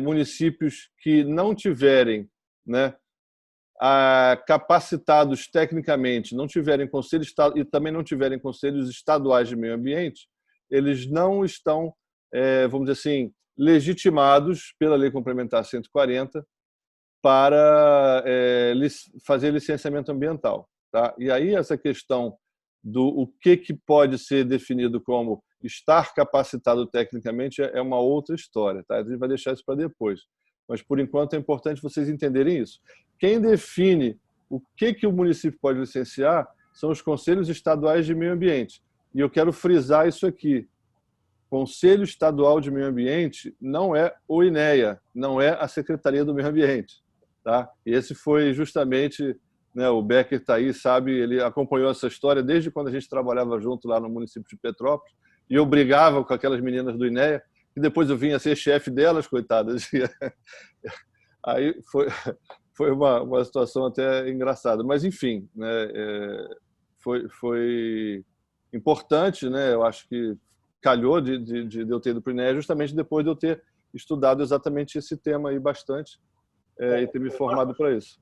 municípios que não tiverem, né, capacitados tecnicamente, não tiverem conselho e também não tiverem conselhos estaduais de meio ambiente, eles não estão, vamos dizer assim, legitimados pela Lei Complementar 140 para fazer licenciamento ambiental. Tá? E aí essa questão do o que pode ser definido como estar capacitado tecnicamente é uma outra história. Tá? A gente vai deixar isso para depois. Mas, por enquanto, é importante vocês entenderem isso. Quem define o que o município pode licenciar são os conselhos estaduais de meio ambiente. E eu quero frisar isso aqui. Conselho Estadual de Meio Ambiente não é o INEA, não é a Secretaria do Meio Ambiente. Tá? E esse foi justamente, né, o Becker está aí, sabe, ele acompanhou essa história desde quando a gente trabalhava junto lá no município de Petrópolis, e eu brigava com aquelas meninas do INEA, e depois eu vinha ser chefe delas, coitadas. Aí foi uma situação até engraçada. Mas, enfim, né, foi importante, né? Eu acho que calhou de eu ter ido para o INEA justamente depois de eu ter estudado exatamente esse tema aí bastante e ter me formado para isso.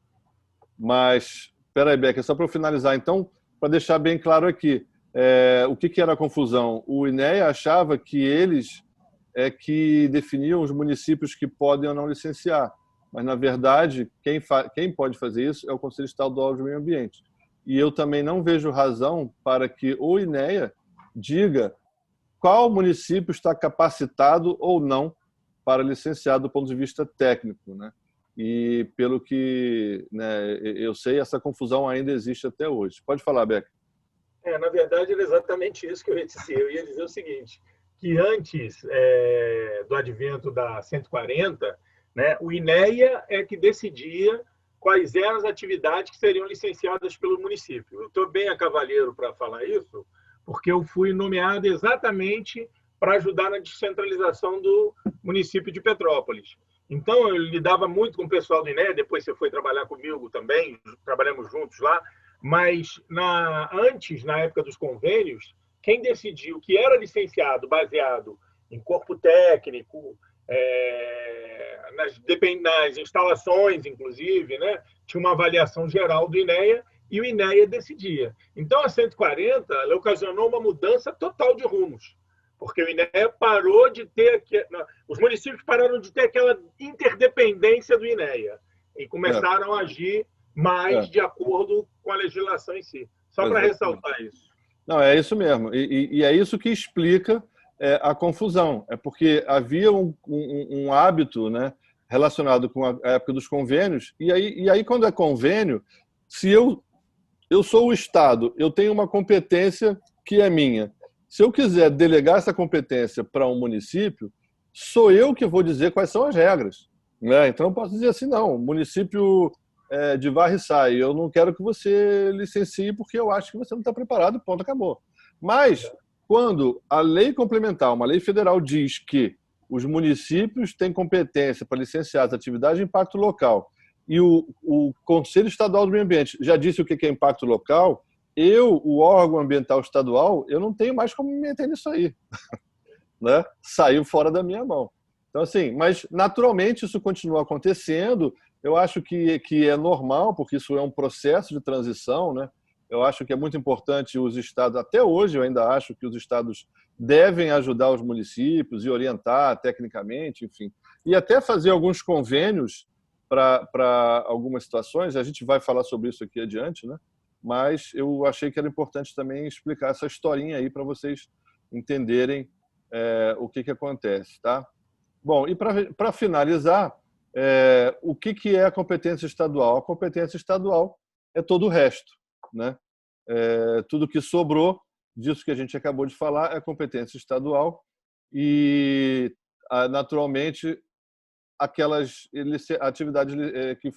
Mas, espera aí, Becker, só para eu finalizar, então, para deixar bem claro aqui, o que era a confusão? O INEA achava que eles que definiam os municípios que podem ou não licenciar. Mas, na verdade, quem pode fazer isso é o Conselho Estadual de Meio Ambiente. e eu também não vejo razão para que o INEA diga qual município está capacitado ou não para licenciar do ponto de vista técnico, né? E pelo que, né, eu sei, essa confusão ainda existe até hoje. Pode falar, Beck. Na verdade, era exatamente isso que eu ia dizer. Eu ia dizer o seguinte, que antes do advento da 140, né, o INEA é que decidia quais eram as atividades que seriam licenciadas pelo município. Eu estou bem a cavaleiro para falar isso, porque eu fui nomeado exatamente para ajudar na descentralização do município de Petrópolis. Então, eu lidava muito com o pessoal do INEA, depois você foi trabalhar comigo também, trabalhamos juntos lá, mas antes, na época dos convênios, quem decidiu que era licenciado baseado em corpo técnico, nas instalações, inclusive, né? Tinha uma avaliação geral do INEA e o INEA decidia. Então, a 140 ela ocasionou uma mudança total de rumos, porque o INEA parou de ter... Os municípios pararam de ter aquela interdependência do INEA e começaram a agir mais de acordo com a legislação em si. Só para ressaltar isso. Não, é isso mesmo. E é isso que explica a confusão. É porque havia um hábito, né, relacionado com a época dos convênios, e aí quando é convênio, se eu sou o Estado, eu tenho uma competência que é minha. Se eu quiser delegar essa competência para um município, sou eu que vou dizer quais são as regras, né? Então eu posso dizer assim, não, o município de Varriçai, eu não quero que você licencie porque eu acho que você não está preparado, ponto, acabou. Mas quando a lei complementar, uma lei federal, diz que os municípios têm competência para licenciar as atividades de impacto local e o Conselho Estadual do Meio Ambiente já disse o que é impacto local, o órgão ambiental estadual, eu não tenho mais como me meter nisso aí. Né? Saiu fora da minha mão. Então, assim, mas naturalmente isso continua acontecendo. Eu acho que é normal, porque isso é um processo de transição, né? Eu acho que é muito importante os estados, até hoje eu ainda acho que os estados devem ajudar os municípios e orientar tecnicamente, enfim, e até fazer alguns convênios para algumas situações. A gente vai falar sobre isso aqui adiante, né? Mas eu achei que era importante também explicar essa historinha aí para vocês entenderem o que acontece, tá? Bom, e para finalizar, o que é a competência estadual? A competência estadual é todo o resto, né? Tudo que sobrou disso que a gente acabou de falar é competência estadual e, naturalmente, aquelas atividades que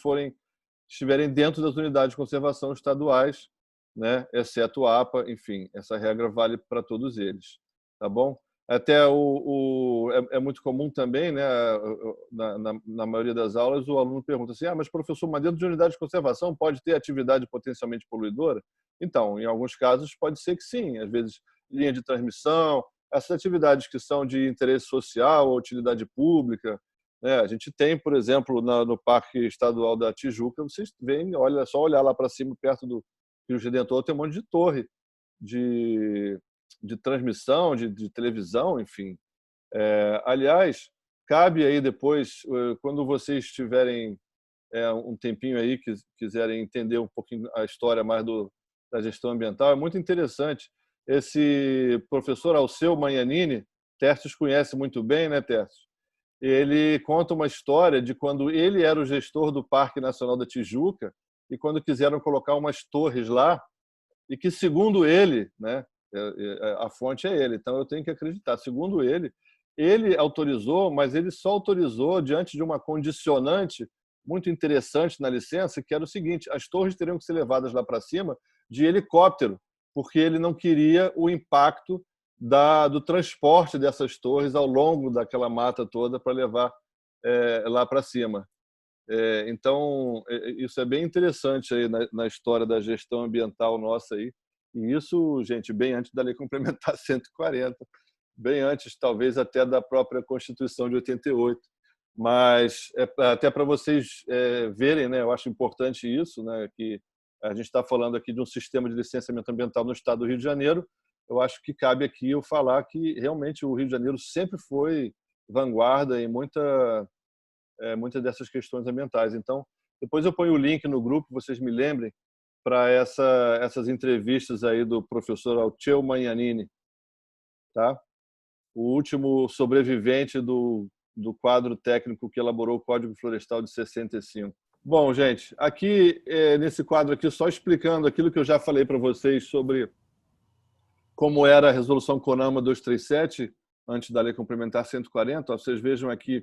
estiverem dentro das unidades de conservação estaduais, né? Exceto a APA, enfim, essa regra vale para todos eles, tá bom? Até é muito comum também, né, na maioria das aulas, o aluno pergunta assim, mas professor, mas dentro de unidade de conservação pode ter atividade potencialmente poluidora? Então, em alguns casos pode ser que sim, às vezes linha de transmissão, essas atividades que são de interesse social ou utilidade pública, né? A gente tem, por exemplo, no Parque Estadual da Tijuca, vocês veem, olha, só olhar lá para cima, perto do Rio Redentor, tem um monte de torre de transmissão, de televisão, enfim. Aliás, cabe aí depois, quando vocês tiverem um tempinho aí, que quiserem entender um pouquinho a história mais da gestão ambiental, é muito interessante. Esse professor Alceu Magnanini, Tércio conhece muito bem, né, Tércio? Ele conta uma história de quando ele era o gestor do Parque Nacional da Tijuca e quando quiseram colocar umas torres lá, e que, segundo ele, né, a fonte é ele, então eu tenho que acreditar, segundo ele autorizou, mas ele só autorizou diante de uma condicionante muito interessante na licença, que era o seguinte: as torres teriam que ser levadas lá para cima de helicóptero, porque ele não queria o impacto do transporte dessas torres ao longo daquela mata toda para levar lá para cima. Então, isso é bem interessante aí na história da gestão ambiental nossa aí. E isso, gente, bem antes da Lei Complementar 140, bem antes, talvez, até da própria Constituição de 88. Mas, até para vocês verem, né, eu acho importante isso, né, que a gente está falando aqui de um sistema de licenciamento ambiental no estado do Rio de Janeiro. Eu acho que cabe aqui eu falar que, realmente, o Rio de Janeiro sempre foi vanguarda em muitas dessas questões ambientais. Então, depois eu ponho o link no grupo, vocês me lembrem, para essas entrevistas aí do professor Alceu Magnanini, tá? O último sobrevivente do quadro técnico que elaborou o Código Florestal de 65. Bom, gente, aqui nesse quadro aqui, só explicando aquilo que eu já falei para vocês sobre como era a resolução CONAMA 237, antes da Lei Complementar 140. Vocês vejam aqui,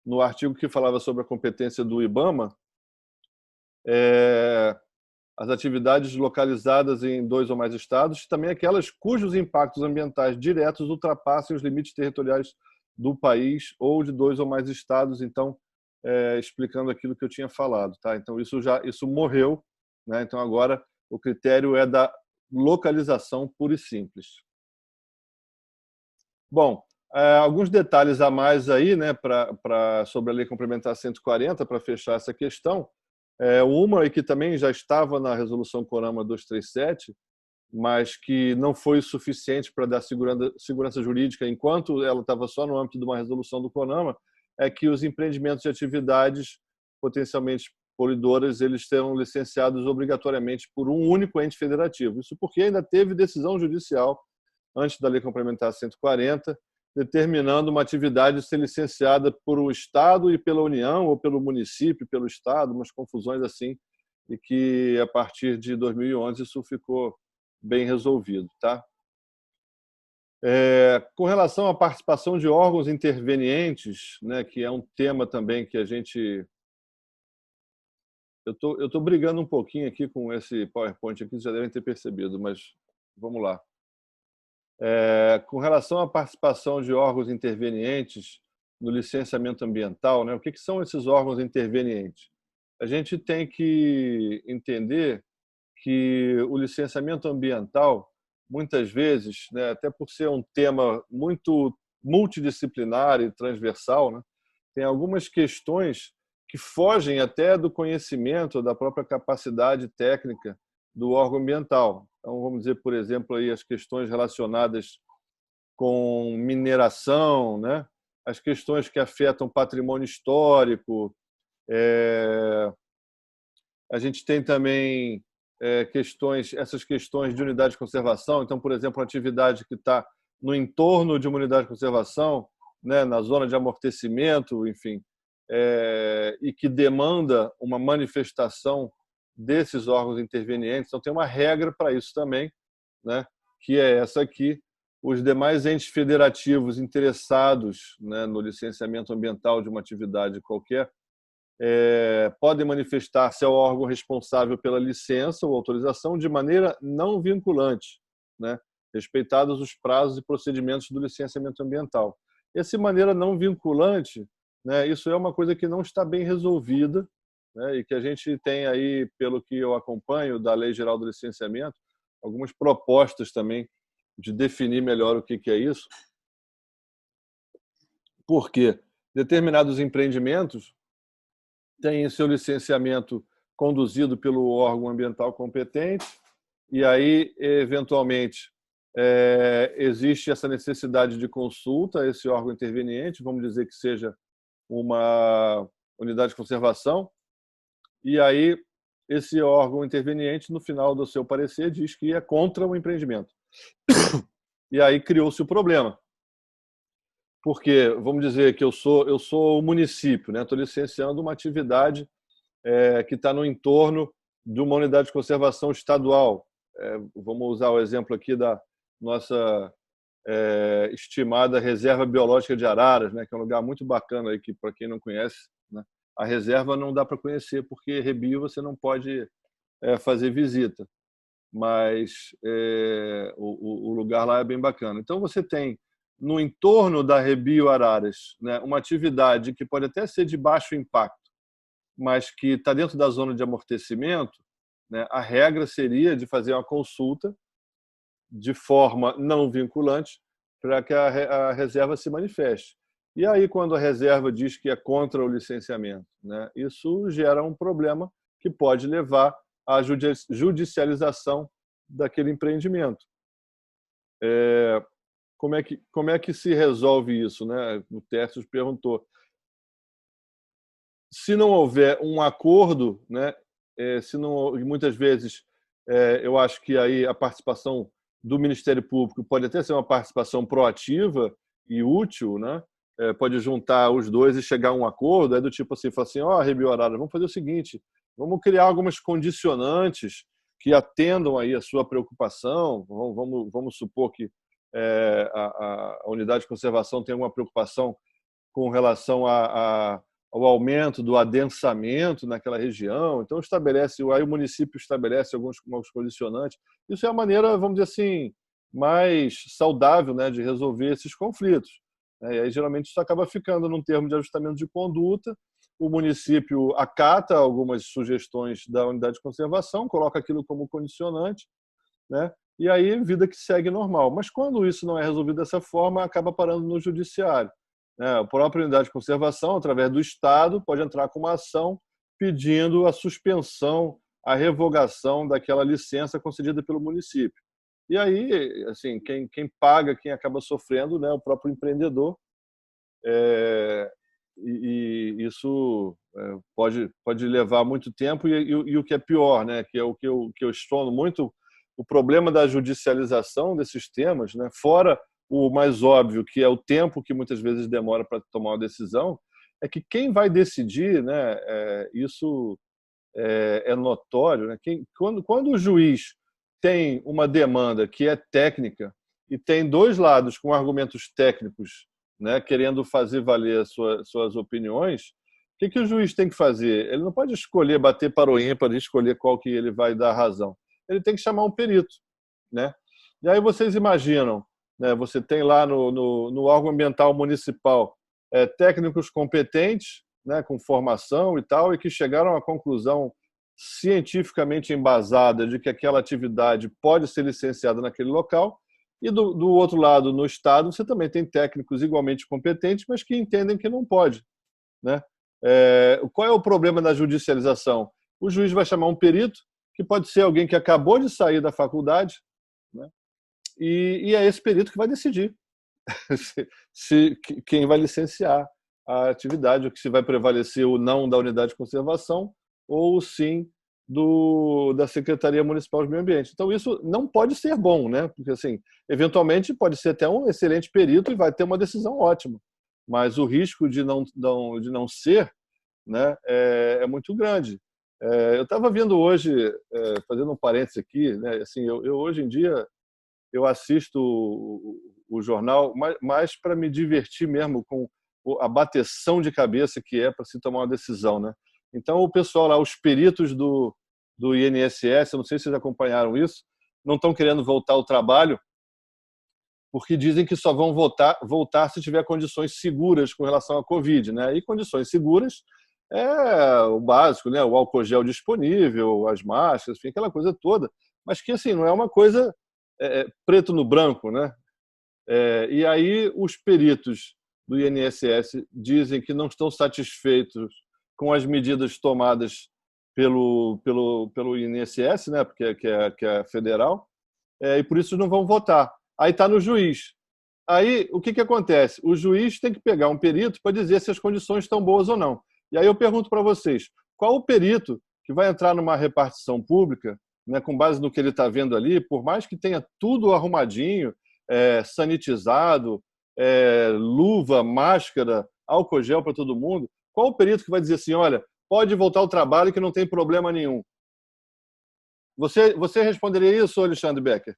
no artigo que falava sobre a competência do IBAMA, as atividades localizadas em 2 ou mais estados, também aquelas cujos impactos ambientais diretos ultrapassem os limites territoriais do país ou de 2 ou mais estados. Então, explicando aquilo que eu tinha falado, tá? Então isso morreu, né? Então agora o critério é da localização pura e simples. Bom, alguns detalhes a mais aí, né, sobre a Lei Complementar 140, para fechar essa questão. Uma que também já estava na resolução CONAMA 237, mas que não foi suficiente para dar segurança jurídica enquanto ela estava só no âmbito de uma resolução do CONAMA, é que os empreendimentos e atividades potencialmente poluidoras eles serão licenciados obrigatoriamente por um único ente federativo. Isso porque ainda teve decisão judicial antes da Lei Complementar 140, determinando uma atividade ser licenciada por um Estado e pela União, ou pelo município, pelo Estado, umas confusões assim, e que a partir de 2011 isso ficou bem resolvido, tá? Com relação à participação de órgãos intervenientes, né, que é um tema também que a gente... Eu tô brigando um pouquinho aqui com esse PowerPoint aqui, vocês já devem ter percebido, mas vamos lá. Com relação à participação de órgãos intervenientes no licenciamento ambiental, né, o que são esses órgãos intervenientes? A gente tem que entender que o licenciamento ambiental, muitas vezes, né, até por ser um tema muito multidisciplinar e transversal, né, tem algumas questões que fogem até do conhecimento, da própria capacidade técnica do órgão ambiental. Então, vamos dizer, por exemplo, aí as questões relacionadas com mineração, né, as questões que afetam patrimônio histórico. A gente tem também essas questões de unidade de conservação. Então, por exemplo, uma atividade que está no entorno de uma unidade de conservação, né, na zona de amortecimento, enfim, e que demanda uma manifestação desses órgãos intervenientes. Então, tem uma regra para isso também, né, que é essa aqui. Os demais entes federativos interessados, né, no licenciamento ambiental de uma atividade qualquer podem manifestar-se ao órgão responsável pela licença ou autorização de maneira não vinculante, né, respeitados os prazos e procedimentos do licenciamento ambiental. Essa maneira não vinculante, né, isso é uma coisa que não está bem resolvida, né, e que a gente tem aí, pelo que eu acompanho da Lei Geral do Licenciamento, algumas propostas também de definir melhor o que é isso. Porque determinados empreendimentos têm seu licenciamento conduzido pelo órgão ambiental competente e aí, eventualmente, existe essa necessidade de consulta a esse órgão interveniente, vamos dizer que seja uma unidade de conservação, e aí esse órgão interveniente, no final do seu parecer, diz que é contra o empreendimento. E aí criou-se o problema. Porque, vamos dizer que eu sou o município, né? Estou licenciando uma atividade que está no entorno de uma unidade de conservação estadual. Vamos usar o exemplo aqui da nossa estimada Reserva Biológica de Araras, né? Que é um lugar muito bacana aí, que, para quem não conhece, né? A reserva não dá para conhecer, porque Rebio você não pode fazer visita. Mas o lugar lá é bem bacana. Então, você tem no entorno da Rebio Araras, né, uma atividade que pode até ser de baixo impacto, mas que está dentro da zona de amortecimento, né, a regra seria de fazer uma consulta de forma não vinculante para que a reserva se manifeste. E aí, quando a reserva diz que é contra o licenciamento, né, isso gera um problema que pode levar à judicialização daquele empreendimento. Como é que se resolve isso, né? O Tércio perguntou. Se não houver um acordo, né, se não, muitas vezes, eu acho que aí a participação do Ministério Público pode até ser uma participação proativa e útil, né? Pode juntar os dois e chegar a um acordo, do tipo assim, falar assim, Rebelo Arara, vamos fazer o seguinte, vamos criar algumas condicionantes que atendam aí a sua preocupação, vamos supor que a unidade de conservação tem alguma preocupação com relação ao aumento do adensamento naquela região, então aí o município estabelece alguns condicionantes. Isso é a maneira, vamos dizer assim, mais saudável, né, de resolver esses conflitos. E aí, geralmente, isso acaba ficando num termo de ajustamento de conduta, o município acata algumas sugestões da unidade de conservação, coloca aquilo como condicionante, né? E aí, vida que segue normal. Mas quando isso não é resolvido dessa forma, acaba parando no judiciário. A própria unidade de conservação, através do Estado, pode entrar com uma ação pedindo a suspensão, a revogação daquela licença concedida pelo município. E aí, assim, quem paga, quem acaba sofrendo, né, é o próprio empreendedor. E isso pode levar muito tempo. E o que é pior, né, que é o que eu estrondo muito, o problema da judicialização desses temas, né, fora o mais óbvio, que é o tempo que muitas vezes demora para tomar uma decisão, é que quem vai decidir, né, isso é notório, né, quando o juiz tem uma demanda que é técnica e tem dois lados com argumentos técnicos, né, querendo fazer valer suas opiniões, o que o juiz tem que fazer? Ele não pode escolher bater para o ímpar e escolher qual que ele vai dar razão. Ele tem que chamar um perito, né? E aí vocês imaginam, né, você tem lá no órgão ambiental municipal técnicos competentes, né, com formação e tal, e que chegaram à conclusão cientificamente embasada de que aquela atividade pode ser licenciada naquele local, e do outro lado, no Estado, você também tem técnicos igualmente competentes, mas que entendem que não pode, né? Qual é o problema da judicialização? O juiz vai chamar um perito, que pode ser alguém que acabou de sair da faculdade, né? E é esse perito que vai decidir quem vai licenciar a atividade, ou que se vai prevalecer o não da unidade de conservação ou o sim da Secretaria Municipal de Meio Ambiente. Então, isso não pode ser bom, né? Porque, assim, eventualmente, pode ser até um excelente perito e vai ter uma decisão ótima, mas o risco de não ser, né, é muito grande. Eu estava vendo hoje, fazendo um parênteses aqui, né, assim, eu hoje em dia eu assisto o jornal mais para me divertir mesmo com a bateção de cabeça que é para se tomar uma decisão, né? Então, o pessoal lá, os peritos do INSS, eu não sei se vocês acompanharam isso, não estão querendo voltar ao trabalho porque dizem que só vão voltar se tiver condições seguras com relação à Covid, né? E condições seguras é o básico, né? O álcool gel disponível, as máscaras, enfim, aquela coisa toda, mas que, assim, não é uma coisa preto no branco, né? E aí os peritos do INSS dizem que não estão satisfeitos com as medidas tomadas pelo INSS, né, porque que é federal, e por isso não vão votar. Aí está no juiz. Aí o que acontece? O juiz tem que pegar um perito para dizer se as condições estão boas ou não. E aí eu pergunto para vocês, qual o perito que vai entrar numa repartição pública, né, com base no que ele está vendo ali, por mais que tenha tudo arrumadinho, sanitizado, luva, máscara, álcool gel para todo mundo, qual o perito que vai dizer assim, olha, pode voltar ao trabalho que não tem problema nenhum? Você responderia isso, Alexandre Becker?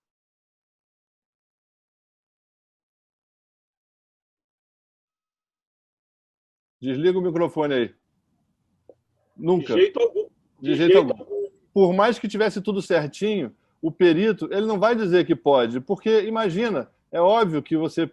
Desliga o microfone aí. Nunca. De jeito algum. De jeito algum. Por mais que tivesse tudo certinho, o perito ele não vai dizer que pode, porque, imagina, é óbvio que você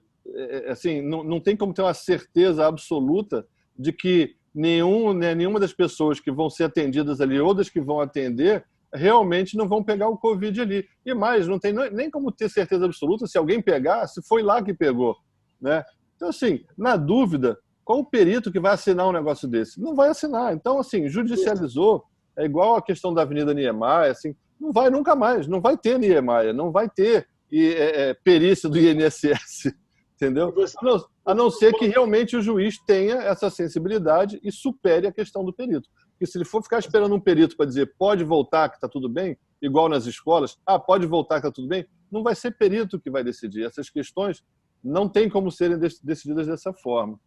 assim, não tem como ter uma certeza absoluta de que nenhuma das pessoas que vão ser atendidas ali ou das que vão atender realmente não vão pegar o Covid ali. E mais, não tem nem como ter certeza absoluta se alguém pegar, se foi lá que pegou, né? Então, assim, na dúvida, qual o perito que vai assinar um negócio desse? Não vai assinar. Então, assim, judicializou, é igual a questão da Avenida Niemeyer, assim, não vai nunca mais, não vai ter Niemeyer, não vai ter perícia do INSS, Entendeu? A não ser que realmente o juiz tenha essa sensibilidade e supere a questão do perito. Porque se ele for ficar esperando um perito para dizer pode voltar que está tudo bem, igual nas escolas, pode voltar que está tudo bem, não vai ser perito que vai decidir. Essas questões não tem como serem decididas dessa forma.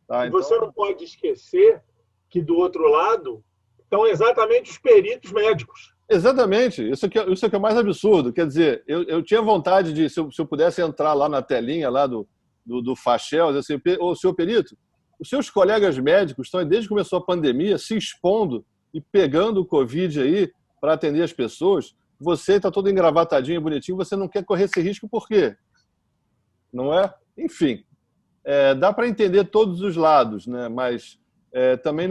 Tá? Então... Você não pode esquecer que do outro lado estão exatamente os peritos médicos. Exatamente, isso aqui é o mais absurdo. Quer dizer, eu tinha vontade de, se eu pudesse entrar lá na telinha lá do Fachel, assim, ô, senhor perito, os seus colegas médicos estão, desde que começou a pandemia, se expondo e pegando o Covid aí para atender as pessoas. Você está todo engravatadinho, bonitinho, você não quer correr esse risco por quê? Não é? Enfim, dá para entender todos os lados, né? Mas também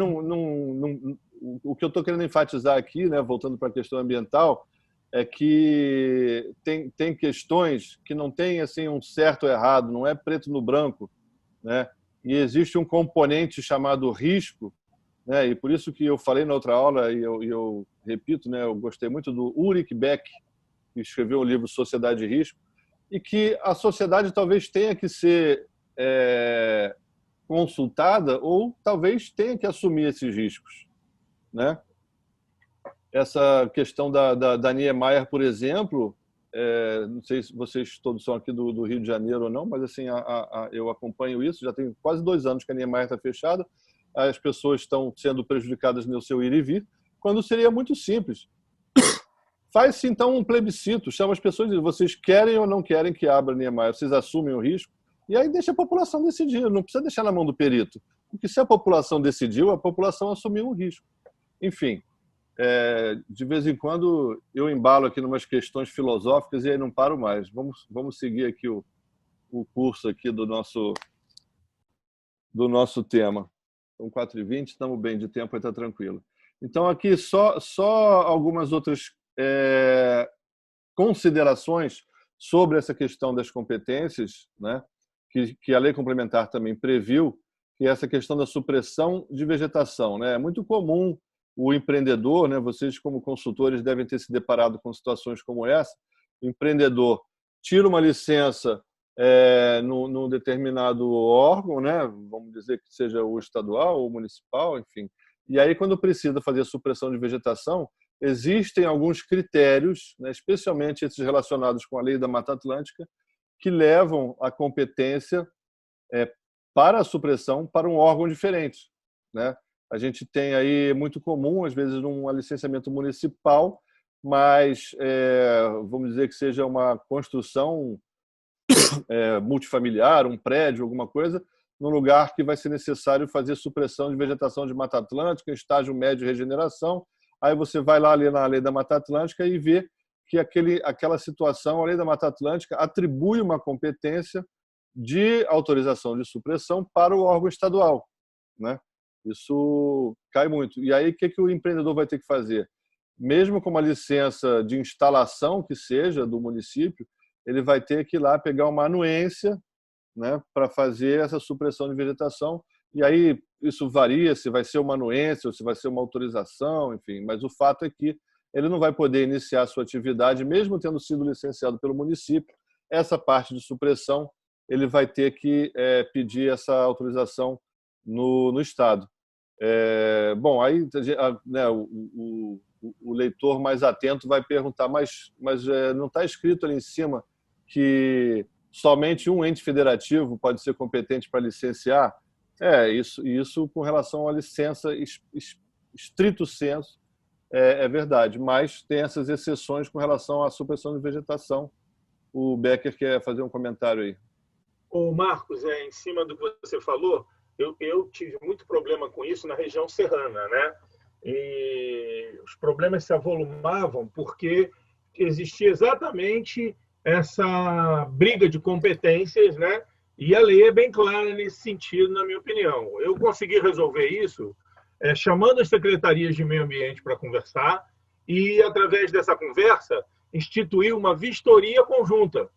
o que eu estou querendo enfatizar aqui, né, voltando para a questão ambiental, é que tem questões que não tem assim, um certo ou errado, não é preto no branco, né? E existe um componente chamado risco, né? E por isso que eu falei na outra aula, e eu repito, né, eu gostei muito do Ulrich Beck, que escreveu o livro Sociedade de Risco, e que a sociedade talvez tenha que ser consultada ou talvez tenha que assumir esses riscos, né? Essa questão da Niemeyer, por exemplo, não sei se vocês todos são aqui do Rio de Janeiro ou não, mas assim, eu acompanho isso, já tem quase 2 anos que a Niemeyer está fechada, as pessoas estão sendo prejudicadas no seu ir e vir, quando seria muito simples. Faz-se, então, um plebiscito, chama as pessoas e diz, vocês querem ou não querem que abra a Niemeyer, vocês assumem o risco, e aí deixa a população decidir, não precisa deixar na mão do perito, porque se a população decidiu, a população assumiu o risco. Enfim, de vez em quando eu embalo aqui em umas questões filosóficas e aí não paro mais. Vamos seguir aqui o curso aqui do nosso tema. São 4h20, estamos bem de tempo, aí está tranquilo. Então, aqui só algumas outras considerações sobre essa questão das competências, né, que a lei complementar também previu, que é essa questão da supressão de vegetação, né? É muito comum o empreendedor, né, vocês como consultores devem ter se deparado com situações como essa, o empreendedor tira uma licença num determinado órgão, né, vamos dizer que seja o estadual ou municipal, enfim, e aí quando precisa fazer a supressão de vegetação, existem alguns critérios, né, especialmente esses relacionados com a lei da Mata Atlântica, que levam a competência para a supressão para um órgão diferente, né? A gente tem aí muito comum, às vezes, um licenciamento municipal, mas vamos dizer que seja uma construção multifamiliar, um prédio, alguma coisa, num lugar que vai ser necessário fazer supressão de vegetação de Mata Atlântica, estágio médio de regeneração. Aí você vai lá ali na lei da Mata Atlântica e vê que aquela situação, a lei da Mata Atlântica atribui uma competência de autorização de supressão para o órgão estadual, né? Isso cai muito. E aí, o que o empreendedor vai ter que fazer? Mesmo com uma licença de instalação que seja do município, ele vai ter que ir lá pegar uma anuência, né, para fazer essa supressão de vegetação. E aí isso varia se vai ser uma anuência ou se vai ser uma autorização, enfim. Mas o fato é que ele não vai poder iniciar a sua atividade, mesmo tendo sido licenciado pelo município. Essa parte de supressão, ele vai ter que pedir essa autorização no Estado. Bom, aí né, o leitor mais atento vai perguntar, mas não está escrito ali em cima que somente um ente federativo pode ser competente para licenciar? Isso com relação à licença estrito sensu é verdade, mas tem essas exceções com relação à supressão de vegetação. O Becker quer fazer um comentário aí. Ô Marcos, em cima do que você falou, eu tive muito problema com isso na região serrana, né? E os problemas se avolumavam porque existia exatamente essa briga de competências, né? E a lei é bem clara nesse sentido, na minha opinião. Eu consegui resolver isso chamando as secretarias de meio ambiente para conversar e, através dessa conversa, instituir uma vistoria conjunta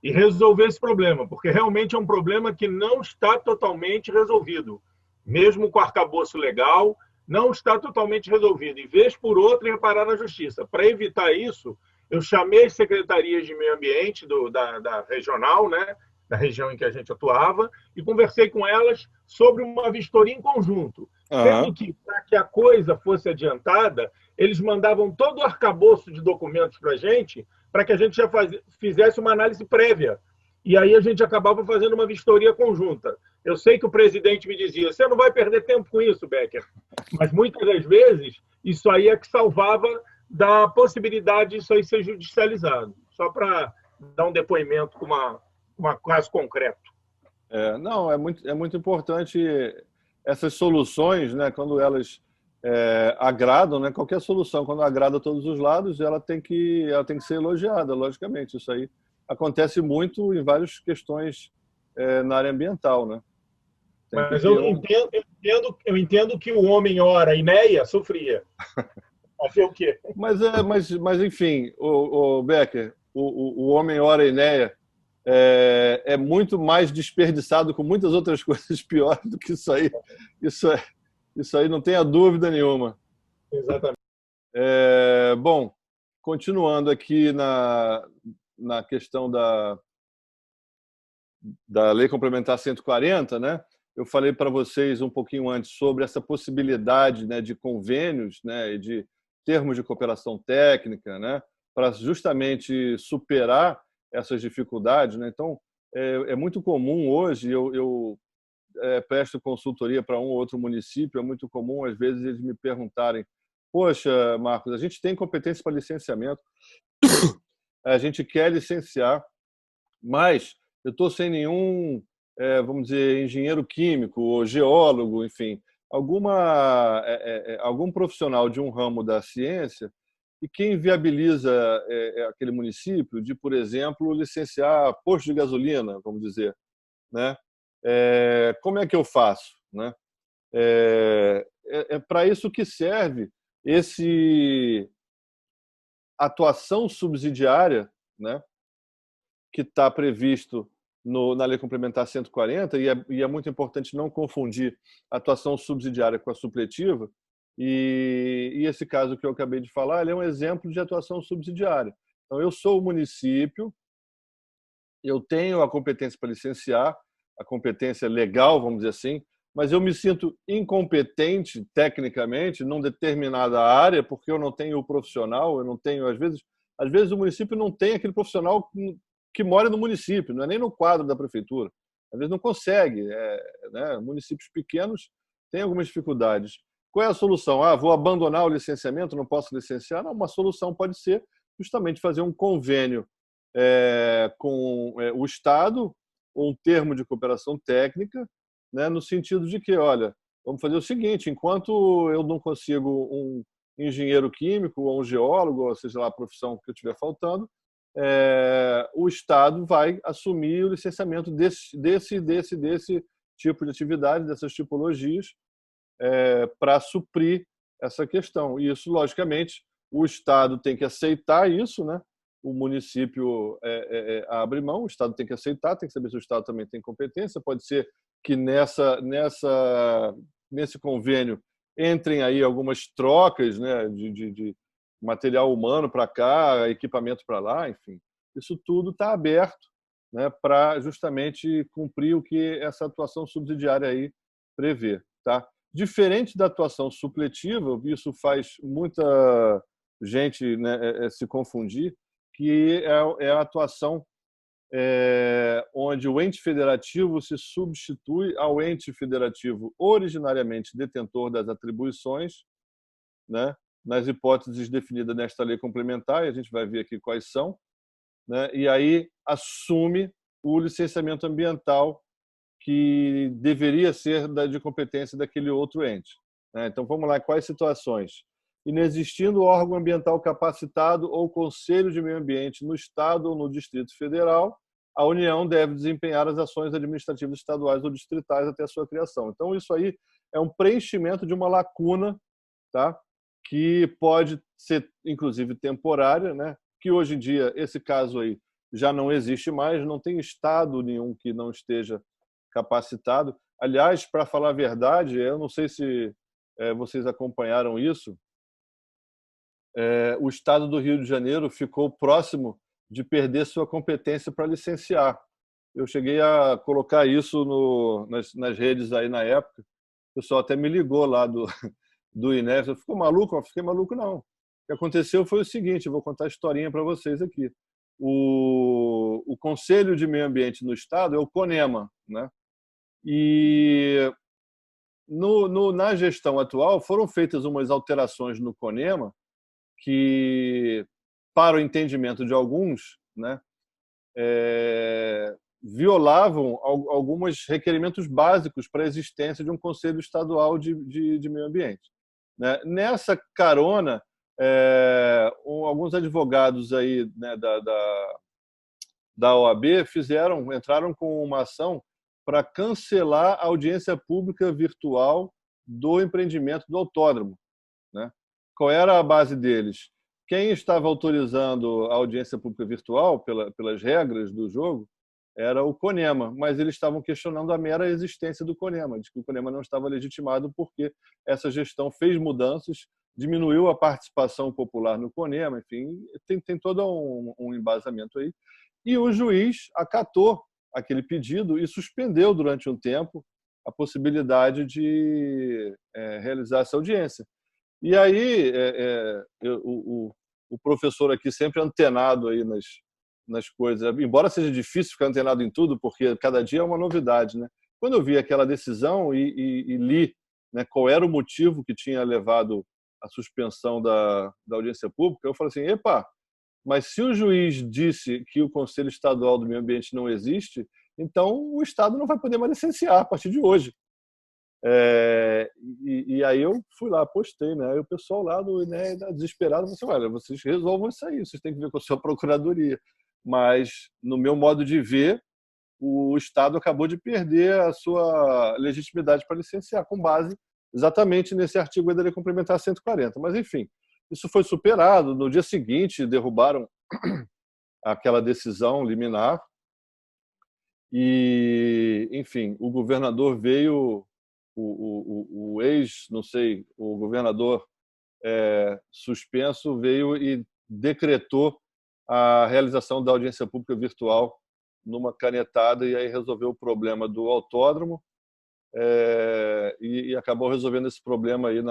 e resolver esse problema, porque realmente é um problema que não está totalmente resolvido. Mesmo com o arcabouço legal, não está totalmente resolvido. E, vez por outra, ia parar na justiça. Para evitar isso, eu chamei as secretarias de meio ambiente da regional, né, na região em que a gente atuava, e conversei com elas sobre uma vistoria em conjunto. Sendo que, para que a coisa fosse adiantada, eles mandavam todo o arcabouço de documentos para que a gente já fizesse uma análise prévia. E aí a gente acabava fazendo uma vistoria conjunta. Eu sei que o presidente me dizia, você não vai perder tempo com isso, Becker. Mas muitas das vezes, isso aí é que salvava da possibilidade disso aí ser judicializado. Só para dar um depoimento com uma caso concreto. Não, é muito importante essas soluções, né, quando elas agradam, né, qualquer solução, quando agrada a todos os lados, ela tem que ser elogiada, logicamente. Isso aí acontece muito em várias questões na área ambiental, né? Mas eu entendo que o homem ora Enéia sofria. Fazer o quê? Mas enfim, o Becker, o homem ora Enéia é muito mais desperdiçado com muitas outras coisas piores do que isso aí. Isso aí não tenha dúvida nenhuma. Exatamente. Bom, continuando aqui na questão da Lei Complementar 140, né? Eu falei para vocês um pouquinho antes sobre essa possibilidade, né, de convênios, né, e de termos de cooperação técnica, né, para justamente superar essas dificuldades, né? Então, é muito comum hoje, eu presto consultoria para um ou outro município, é muito comum, às vezes, eles me perguntarem: poxa, Marcos, a gente tem competência para licenciamento, a gente quer licenciar, mas eu estou sem nenhum, vamos dizer, engenheiro químico ou geólogo, enfim, algum profissional de um ramo da ciência, e quem viabiliza aquele município de, por exemplo, licenciar posto de gasolina, vamos dizer, né? Como é que eu faço, né? Para isso que serve esse atuação subsidiária, né, que está previsto na Lei Complementar 140, e é muito importante não confundir a atuação subsidiária com a supletiva, e esse caso que eu acabei de falar, ele é um exemplo de atuação subsidiária. Então, eu sou o município, eu tenho a competência para licenciar, a competência legal, vamos dizer assim, mas eu me sinto incompetente tecnicamente numa determinada área porque eu não tenho o profissional, eu não tenho, às vezes o município não tem aquele profissional que mora no município, não é nem no quadro da prefeitura. Às vezes não consegue, né? Municípios pequenos têm algumas dificuldades. Qual é a solução? Vou abandonar o licenciamento, não posso licenciar? Não, uma solução pode ser justamente fazer um convênio com o Estado, ou um termo de cooperação técnica, né, no sentido de que, olha, vamos fazer o seguinte, enquanto eu não consigo um engenheiro químico ou um geólogo, ou seja lá a profissão que eu estiver faltando, o Estado vai assumir o licenciamento desse tipo de atividade, dessas tipologias, para suprir essa questão. E isso, logicamente, o Estado tem que aceitar isso, né? O município abre mão, o Estado tem que aceitar, tem que saber se o Estado também tem competência. Pode ser que nesse convênio entrem aí algumas trocas, né, de material humano para cá, equipamento para lá, enfim. Isso tudo está aberto, né, para justamente cumprir o que essa atuação subsidiária aí prevê. Tá? Diferente da atuação supletiva, isso faz muita gente, né, se confundir, que é a atuação onde o ente federativo se substitui ao ente federativo originariamente detentor das atribuições, né, nas hipóteses definidas nesta lei complementar, e a gente vai ver aqui quais são, né, e aí assume o licenciamento ambiental que deveria ser de competência daquele outro ente. Né? Então, vamos lá, quais situações? Inexistindo órgão ambiental capacitado ou conselho de meio ambiente no Estado ou no Distrito Federal, a União deve desempenhar as ações administrativas estaduais ou distritais até a sua criação. Então, isso aí é um preenchimento de uma lacuna, tá? Que pode ser, inclusive, temporária, né? Que hoje em dia, esse caso aí já não existe mais, não tem Estado nenhum que não esteja capacitado. Aliás, para falar a verdade, eu não sei se vocês acompanharam isso, o Estado do Rio de Janeiro ficou próximo de perder sua competência para licenciar. Eu cheguei a colocar isso nas redes aí na época. O pessoal até me ligou lá do INEF. Eu ficou maluco? Eu fiquei maluco, não. O que aconteceu foi o seguinte, eu vou contar a historinha para vocês aqui. O Conselho de Meio Ambiente no Estado é o CONEMA, né? E na gestão atual foram feitas umas alterações no CONEMA que, para o entendimento de alguns, né, violavam alguns requerimentos básicos para a existência de um Conselho Estadual de Meio Ambiente. Né? Nessa carona, alguns advogados aí, né, da OAB entraram com uma ação para cancelar a audiência pública virtual do empreendimento do autódromo. Né? Qual era a base deles? Quem estava autorizando a audiência pública virtual, pelas regras do jogo, era o CONEMA, mas eles estavam questionando a mera existência do CONEMA, de que o CONEMA não estava legitimado porque essa gestão fez mudanças, diminuiu a participação popular no CONEMA, enfim, tem todo um embasamento aí. E o juiz acatou aquele pedido e suspendeu durante um tempo a possibilidade de realizar essa audiência. E aí o professor aqui sempre antenado aí nas coisas, embora seja difícil ficar antenado em tudo, porque cada dia é uma novidade, né? Quando eu vi aquela decisão e li, né, qual era o motivo que tinha levado à suspensão da audiência pública, eu falei assim, epa, mas se o juiz disse que o Conselho Estadual do Meio Ambiente não existe, então o Estado não vai poder mais licenciar a partir de hoje. E aí eu fui lá, postei, né? Aí o pessoal lá do INEA, desesperado, falou assim, olha, vocês resolvam isso aí, vocês têm que ver com a sua procuradoria. Mas, no meu modo de ver, o Estado acabou de perder a sua legitimidade para licenciar, com base exatamente nesse artigo da Lei Complementar 140. Mas, enfim, isso foi superado. No dia seguinte, derrubaram aquela decisão liminar e, enfim, o governador veio, o ex, não sei, o governador suspenso veio e decretou a realização da audiência pública virtual numa canetada e aí resolveu o problema do autódromo e acabou resolvendo esse problema aí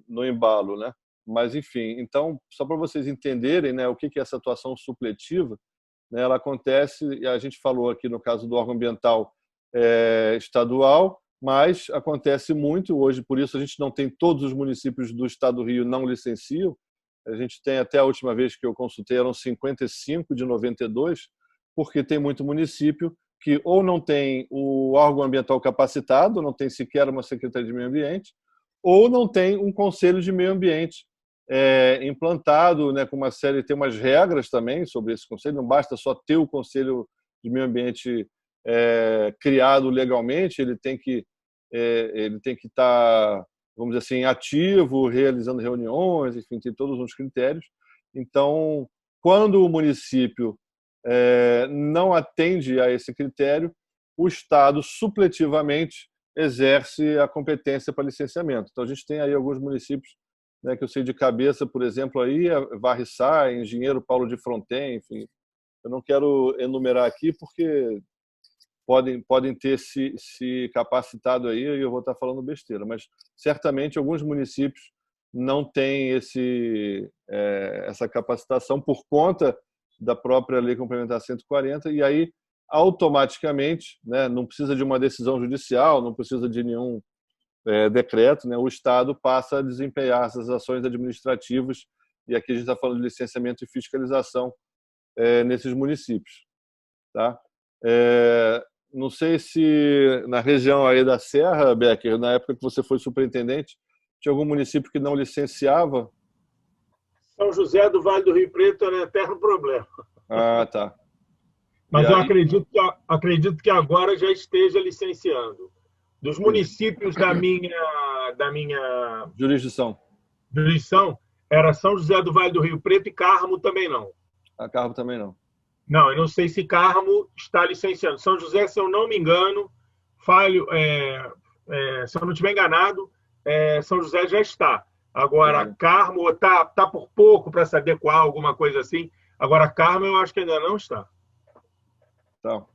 no embalo, né? Mas, enfim, então, só para vocês entenderem, né, o que é essa atuação supletiva, né, ela acontece, e a gente falou aqui no caso do órgão ambiental estadual, mas acontece muito hoje, por isso a gente não tem todos os municípios do estado do Rio não licenciam. A gente tem, até a última vez que eu consultei, eram 55 de 92, porque tem muito município que ou não tem o órgão ambiental capacitado, não tem sequer uma Secretaria de Meio Ambiente, ou não tem um Conselho de Meio Ambiente implantado, né, com uma série, tem umas regras também sobre esse conselho, não basta só ter o Conselho de Meio Ambiente criado legalmente, ele tem que estar, vamos dizer assim, ativo, realizando reuniões, enfim, tem todos os critérios. Então, quando o município não atende a esse critério, o Estado supletivamente exerce a competência para licenciamento. Então, a gente tem aí alguns municípios, né, que eu sei de cabeça, por exemplo, aí Varriçá, Engenheiro Paulo de Fronten, enfim, eu não quero enumerar aqui porque podem ter se capacitado aí e eu vou estar falando besteira, mas certamente alguns municípios não têm essa capacitação por conta da própria Lei Complementar 140 e aí automaticamente, né, não precisa de uma decisão judicial, não precisa de nenhum decreto, né, o Estado passa a desempenhar essas ações administrativas e aqui a gente está falando de licenciamento e fiscalização nesses municípios, tá? Não sei se na região aí da Serra, Becker, na época que você foi superintendente, tinha algum município que não licenciava? São José do Vale do Rio Preto era um eterno problema. Ah, tá. Mas eu acredito que agora já esteja licenciando. Dos municípios da minha jurisdição, era São José do Vale do Rio Preto e Carmo também não. Carmo também não. Não, eu não sei se Carmo está licenciando. São José, se eu não me engano, se eu não estiver enganado, São José já está. Agora, Carmo está por pouco para se adequar a alguma coisa assim. Agora, Carmo eu acho que ainda não está. Tá.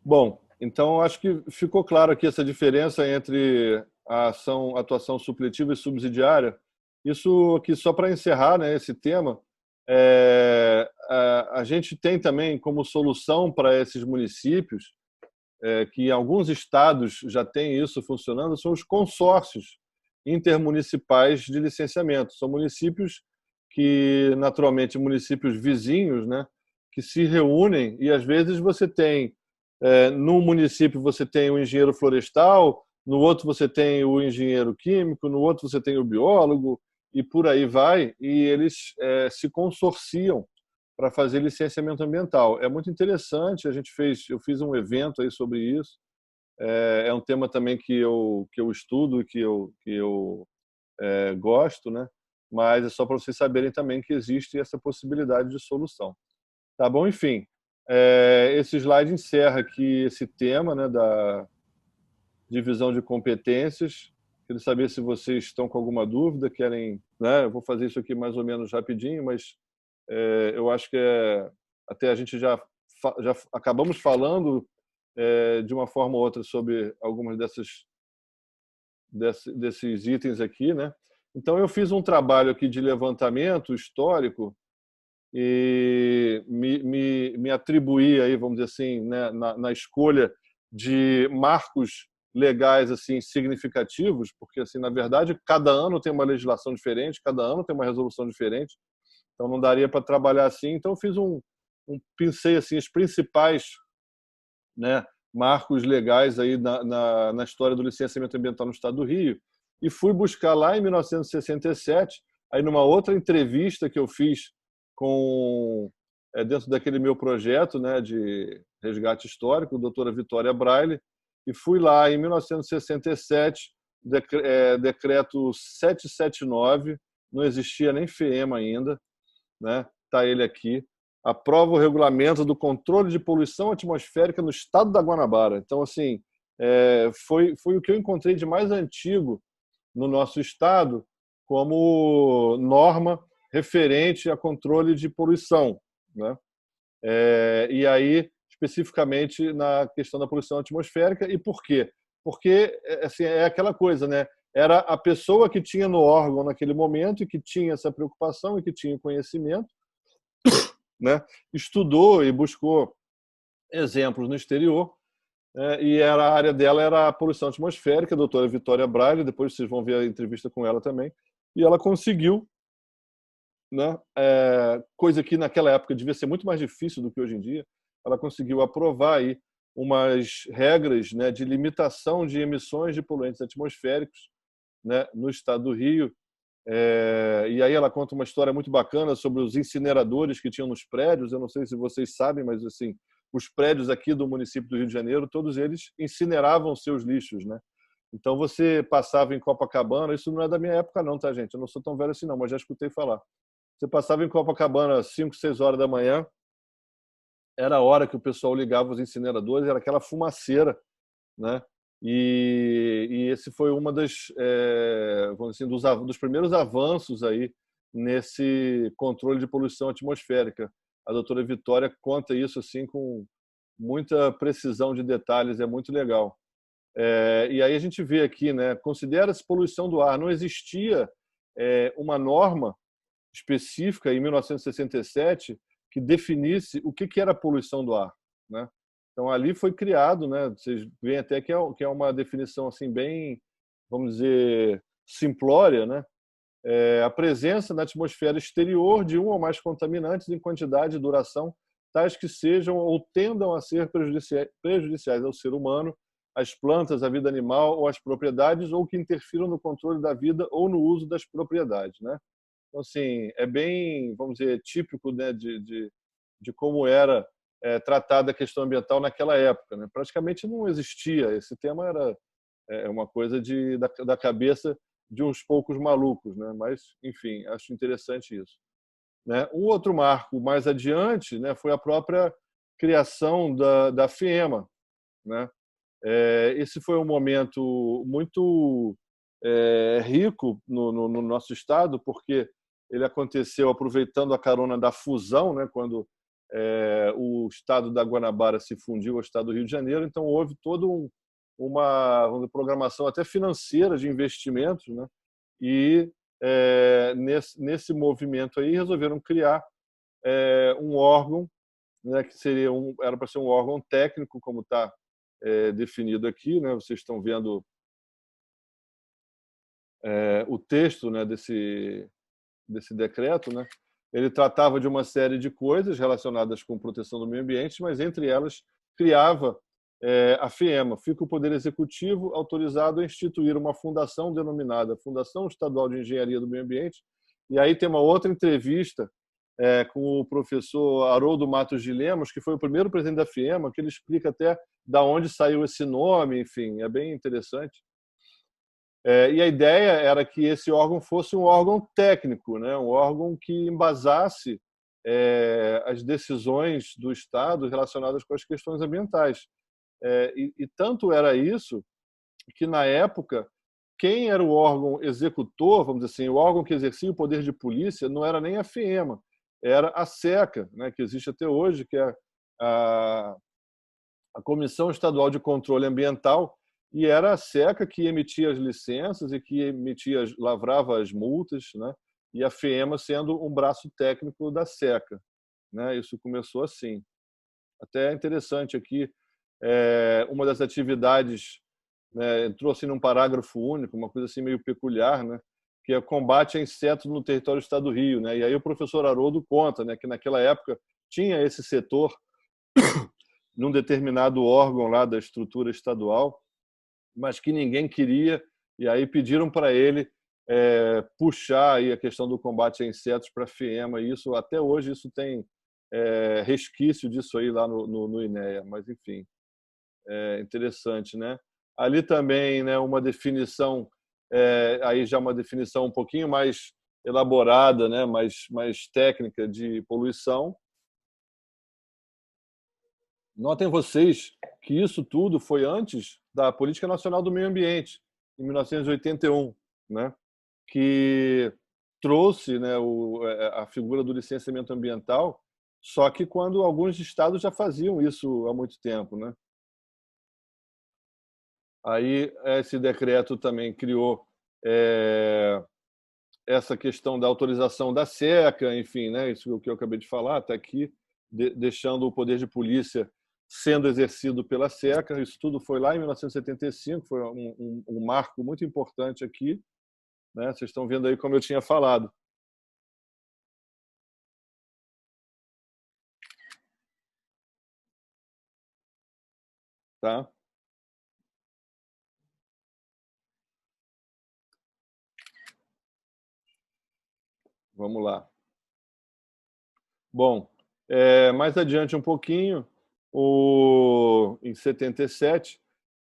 Bom, então acho que ficou claro aqui essa diferença entre a atuação supletiva e subsidiária. Isso aqui, só para encerrar, né, esse tema, a gente tem também como solução para esses municípios, que alguns estados já têm isso funcionando, são os consórcios intermunicipais de licenciamento. São municípios que, naturalmente, municípios vizinhos, né, que se reúnem e, às vezes, você tem, num município você tem o engenheiro florestal, no outro você tem o engenheiro químico, no outro você tem o biólogo, e por aí vai, e eles se consorciam para fazer licenciamento ambiental. É muito interessante, eu fiz um evento aí sobre isso, é um tema também que eu estudo e que eu gosto, né? Mas é só para vocês saberem também que existe essa possibilidade de solução. Tá bom? Enfim, esse slide encerra aqui esse tema, né, da divisão de competências. Queria saber se vocês estão com alguma dúvida, querem, né? Eu vou fazer isso aqui mais ou menos rapidinho, mas eu acho que até a gente já acabamos falando de uma forma ou outra sobre algumas desses itens aqui, né? Então eu fiz um trabalho aqui de levantamento histórico e me atribuí aí, vamos dizer assim, né, na escolha de marcos legais assim significativos, porque assim, na verdade, cada ano tem uma legislação diferente, cada ano tem uma resolução diferente. Então não daria para trabalhar assim. Então eu fiz pensei assim os principais, né, marcos legais aí na história do licenciamento ambiental no Estado do Rio e fui buscar lá em 1967, aí numa outra entrevista que eu fiz com dentro daquele meu projeto, né, de resgate histórico, a doutora Vitória Braille, e fui lá em 1967, decreto 779, não existia nem FEEMA ainda, né? Tá ele aqui. Aprova o regulamento do controle de poluição atmosférica no estado da Guanabara. Então, assim, foi o que eu encontrei de mais antigo no nosso estado como norma referente a controle de poluição, né? E aí, especificamente na questão da poluição atmosférica. E por quê? Porque assim, é aquela coisa, né? Era a pessoa que tinha no órgão naquele momento e que tinha essa preocupação e que tinha conhecimento, né? Estudou e buscou exemplos no exterior, e a área dela era a poluição atmosférica, a doutora Vitória Braille, depois vocês vão ver a entrevista com ela também, e ela conseguiu, né? Coisa que naquela época devia ser muito mais difícil do que hoje em dia, ela conseguiu aprovar aí umas regras, né, de limitação de emissões de poluentes atmosféricos, né, no estado do Rio. E aí ela conta uma história muito bacana sobre os incineradores que tinham nos prédios. Eu não sei se vocês sabem, mas assim, os prédios aqui do município do Rio de Janeiro, todos eles incineravam seus lixos, né? Então você passava em Copacabana, isso não é da minha época não, tá, gente? Eu não sou tão velho assim não, mas já escutei falar. Você passava em Copacabana às 5, 6 horas da manhã, era a hora que o pessoal ligava os incineradores, era aquela fumaceira, né? E esse foi uma vamos dizer, dos primeiros avanços aí nesse controle de poluição atmosférica. A doutora Vitória conta isso assim com muita precisão de detalhes, é muito legal. E aí a gente vê aqui, né? Considera-se poluição do ar. Não existia uma norma específica em 1967 que definisse o que era poluição do ar, né? Então ali foi criado, né? Vocês veem até que é uma definição assim bem, vamos dizer, simplória, né? A presença na atmosfera exterior de um ou mais contaminantes em quantidade e duração tais que sejam ou tendam a ser prejudiciais ao ser humano, às plantas, à vida animal ou às propriedades, ou que interfiram no controle da vida ou no uso das propriedades, né? Então, assim, é bem, vamos dizer, típico, né, de como era tratada a questão ambiental naquela época, né? Praticamente não existia. Esse tema era uma coisa da cabeça de uns poucos malucos, né? Mas, enfim, acho interessante isso, né? Um outro marco mais adiante, né, foi a própria criação da FEMA, né? Esse foi um momento muito rico no nosso estado, porque ele aconteceu aproveitando a carona da fusão, né, quando o estado da Guanabara se fundiu ao estado do Rio de Janeiro, então houve toda uma programação até financeira de investimentos, né? E nesse movimento aí resolveram criar um órgão, né, que era para ser um órgão técnico, como está definido aqui, né? Vocês estão vendo o texto, né, desse decreto, né? Ele tratava de uma série de coisas relacionadas com proteção do meio ambiente, mas entre elas criava a FIEMA, fica o Poder Executivo autorizado a instituir uma fundação denominada Fundação Estadual de Engenharia do Meio Ambiente. E aí tem uma outra entrevista com o professor Haroldo Matos de Lemos, que foi o primeiro presidente da FIEMA, que ele explica até da onde saiu esse nome, enfim, é bem interessante. E a ideia era que esse órgão fosse um órgão técnico, né? Um órgão que embasasse as decisões do Estado relacionadas com as questões ambientais. E tanto era isso que, na época, quem era o órgão executor, vamos dizer assim, o órgão que exercia o poder de polícia, não era nem a FIEMA, era a SECA, né, que existe até hoje, que é a Comissão Estadual de Controle Ambiental, e era a SECA que emitia as licenças e que lavrava as multas, né, e a FIEMA sendo um braço técnico da SECA, né? Isso começou assim. Até é interessante aqui, uma das atividades, né, entrou assim num parágrafo único, uma coisa assim meio peculiar, né, que é o combate a insetos no território do Estado do Rio, né? E aí o professor Haroldo conta, né, que naquela época tinha esse setor num determinado órgão lá da estrutura estadual, mas que ninguém queria, e aí pediram para ele puxar aí a questão do combate a insetos para a FIEMA, e isso até hoje isso tem resquício disso aí lá no INEA, mas enfim, interessante, né? Ali também, né, uma definição, aí já uma definição um pouquinho mais elaborada, né, mais técnica de poluição. Notem vocês que isso tudo foi antes da Política Nacional do Meio Ambiente, em 1981, né, que trouxe, né, a figura do licenciamento ambiental, só que quando alguns estados já faziam isso há muito tempo, né? Aí esse decreto também criou essa questão da autorização da SECA, enfim, né, isso que eu acabei de falar, até aqui, deixando o poder de polícia sendo exercido pela SECA. Isso tudo foi lá em 1975, foi um marco muito importante aqui, né? Vocês estão vendo aí como eu tinha falado. Tá? Vamos lá. Bom, mais adiante um pouquinho, em 77,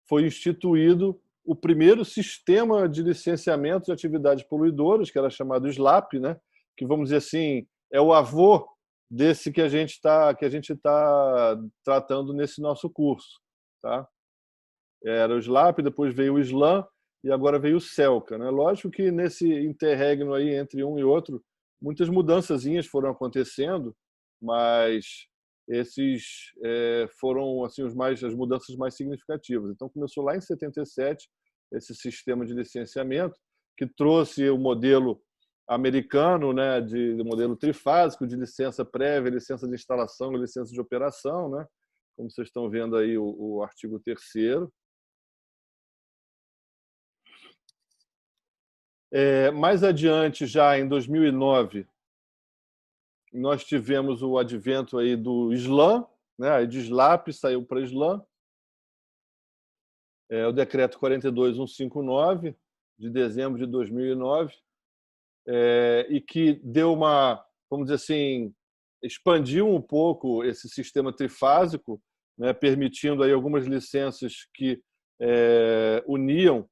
foi instituído o primeiro sistema de licenciamento de atividades poluidoras, que era chamado SLAP, né? Que, vamos dizer assim, é o avô desse que a gente tá tratando nesse nosso curso. Tá? Era o SLAP, depois veio o SLAM e agora veio o CELCA, né? Lógico que nesse interregno aí entre um e outro, muitas mudançazinhas foram acontecendo, mas esses foram assim as mudanças mais significativas. Então começou lá em 77 esse sistema de licenciamento que trouxe o modelo americano, né, de modelo trifásico de licença prévia, licença de instalação e licença de operação, né? Como vocês estão vendo aí o artigo 3º. Mais adiante, já em 2009, nós tivemos o advento aí do SLAM, né? De SLAP saiu para SLAM, o decreto 42159 de dezembro de 2009, e que deu vamos dizer assim, expandiu um pouco esse sistema trifásico, né? Permitindo aí algumas licenças que uniam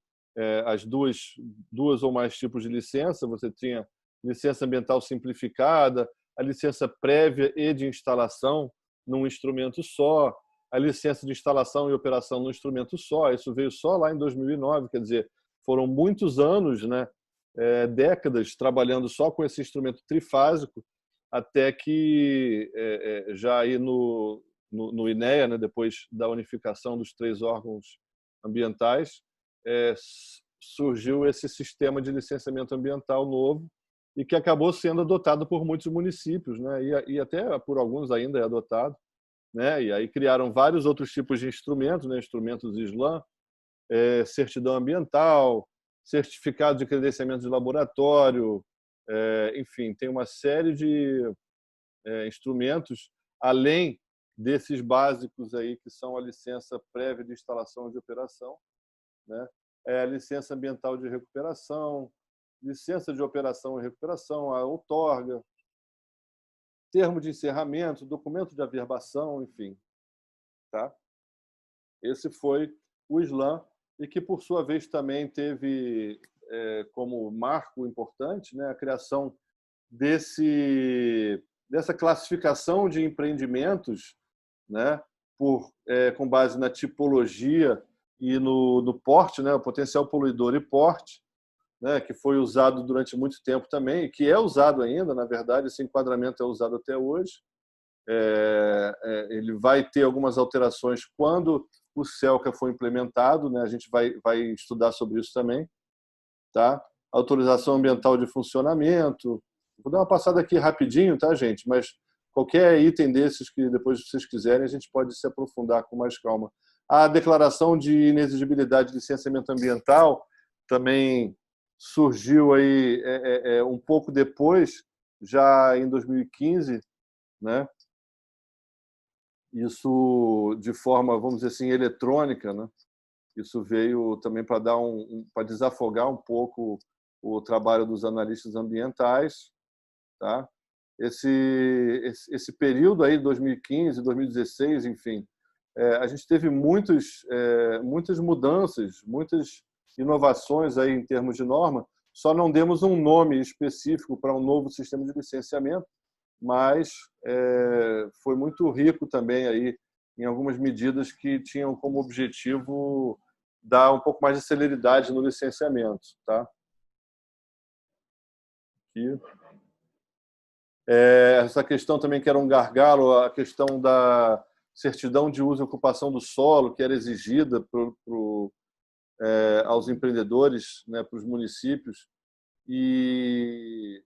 as duas ou mais tipos de licença. Você tinha licença ambiental simplificada, a licença prévia e de instalação num instrumento só, a licença de instalação e operação num instrumento só. Isso veio só lá em 2009, quer dizer, foram muitos anos, né, décadas trabalhando só com esse instrumento trifásico, até que já aí no INEA, né, depois da unificação dos 3 órgãos ambientais, surgiu esse sistema de licenciamento ambiental novo e que acabou sendo adotado por muitos municípios, né, e até por alguns ainda é adotado, né, e aí criaram vários outros tipos de instrumentos, né, instrumentos SLAM, certidão ambiental, certificado de credenciamento de laboratório, enfim, tem uma série de instrumentos, além desses básicos aí, que são a licença prévia de instalação e de operação, né? A licença ambiental de recuperação, licença de operação e recuperação, a outorga, termo de encerramento, documento de averbação, enfim. Tá? Esse foi o SLAM, e que, por sua vez, também teve como marco importante, né, a criação dessa classificação de empreendimentos, né, com base na tipologia e no porte, né, o potencial poluidor e porte, né, que foi usado durante muito tempo também, e que é usado ainda, na verdade, esse enquadramento é usado até hoje. Ele vai ter algumas alterações quando o CELCA for implementado, né, a gente vai estudar sobre isso também. Tá? Autorização ambiental de funcionamento. Vou dar uma passada aqui rapidinho, tá, gente? Mas qualquer item desses que depois vocês quiserem, a gente pode se aprofundar com mais calma. A declaração de inexigibilidade de licenciamento ambiental também surgiu aí um pouco depois, já em 2015, né? Isso de forma, vamos dizer assim, eletrônica, né? Isso veio também para para desafogar um pouco o trabalho dos analistas ambientais, tá? Esse período aí, 2015, 2016, enfim, a gente teve muitas mudanças, muitas inovações aí em termos de norma. Só não demos um nome específico para um novo sistema de licenciamento, mas foi muito rico também aí em algumas medidas que tinham como objetivo dar um pouco mais de celeridade no licenciamento, tá? Aqui. Essa questão também que era um gargalo, a questão da certidão de uso e ocupação do solo, que era exigida aos empreendedores, né, para os municípios, e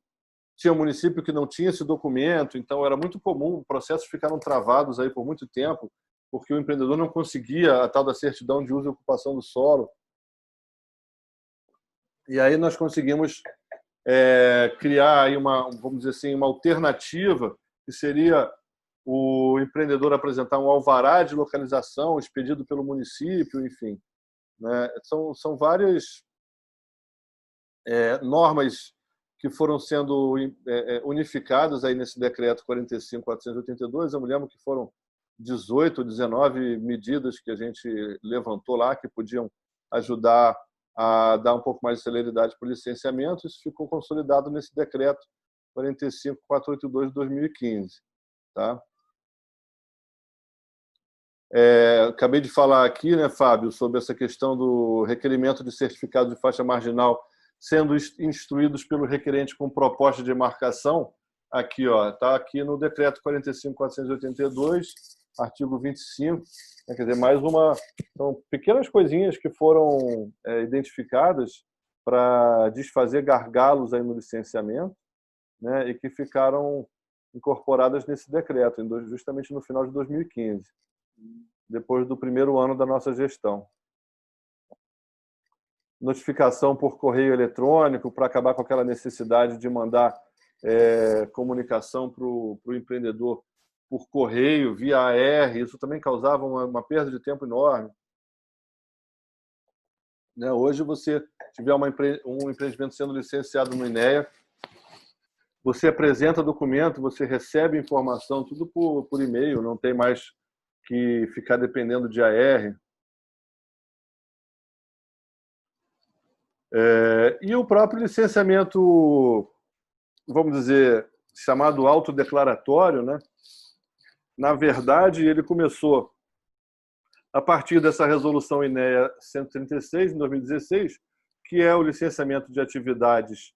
tinha um município que não tinha esse documento, então era muito comum, processos ficaram travados aí por muito tempo, porque o empreendedor não conseguia a tal da certidão de uso e ocupação do solo. E aí nós conseguimos criar aí vamos dizer assim, uma alternativa, que seria o empreendedor apresentar um alvará de localização expedido pelo município, enfim, né? São várias normas que foram sendo unificadas aí nesse decreto 45.482. Eu me lembro que foram 18 ou 19 medidas que a gente levantou lá, que podiam ajudar a dar um pouco mais de celeridade para o licenciamento. Isso ficou consolidado nesse decreto 45.482 de 2015. Tá? Acabei de falar aqui, né, Fábio, sobre essa questão do requerimento de certificado de faixa marginal sendo instruídos pelo requerente com proposta de marcação. Aqui, está aqui no decreto 45.482, artigo 25. Quer dizer, mais uma... São pequenas coisinhas que foram identificadas para desfazer gargalos aí no licenciamento, né, e que ficaram incorporadas nesse decreto, justamente no final de 2015, depois do primeiro ano da nossa gestão. Notificação por correio eletrônico, para acabar com aquela necessidade de mandar comunicação para o empreendedor por correio, via AR. Isso também causava uma perda de tempo enorme. Né? Hoje, você tiver um empreendimento sendo licenciado no INEA, você apresenta documento, você recebe informação, tudo por e-mail, não tem mais que ficar dependendo de AR. E o próprio licenciamento, vamos dizer, chamado autodeclaratório, né? Na verdade, ele começou a partir dessa resolução INEA 136, em 2016, que é o licenciamento de atividades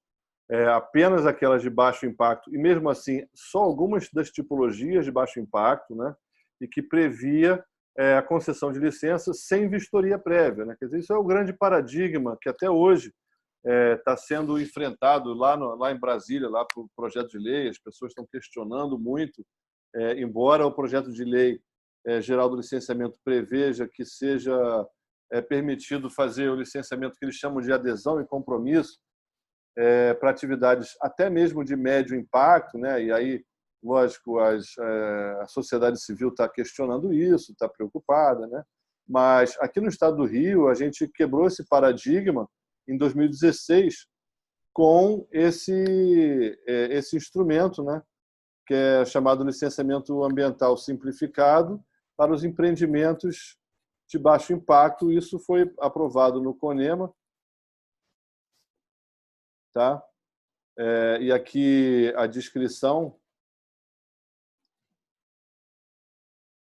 apenas aquelas de baixo impacto, e mesmo assim só algumas das tipologias de baixo impacto, né? E que previa a concessão de licença sem vistoria prévia, né? Quer dizer, isso é o grande paradigma que até hoje está sendo enfrentado lá em Brasília, lá para o projeto de lei. As pessoas estão questionando muito, embora o projeto de lei geral do licenciamento preveja que seja permitido fazer o licenciamento que eles chamam de adesão e compromisso para atividades até mesmo de médio impacto, né? E aí, lógico, a sociedade civil está questionando isso, está preocupada, né? Mas aqui no estado do Rio, a gente quebrou esse paradigma em 2016 com esse instrumento, né? Que é chamado licenciamento ambiental simplificado para os empreendimentos de baixo impacto. Isso foi aprovado no CONEMA, tá? E aqui a descrição,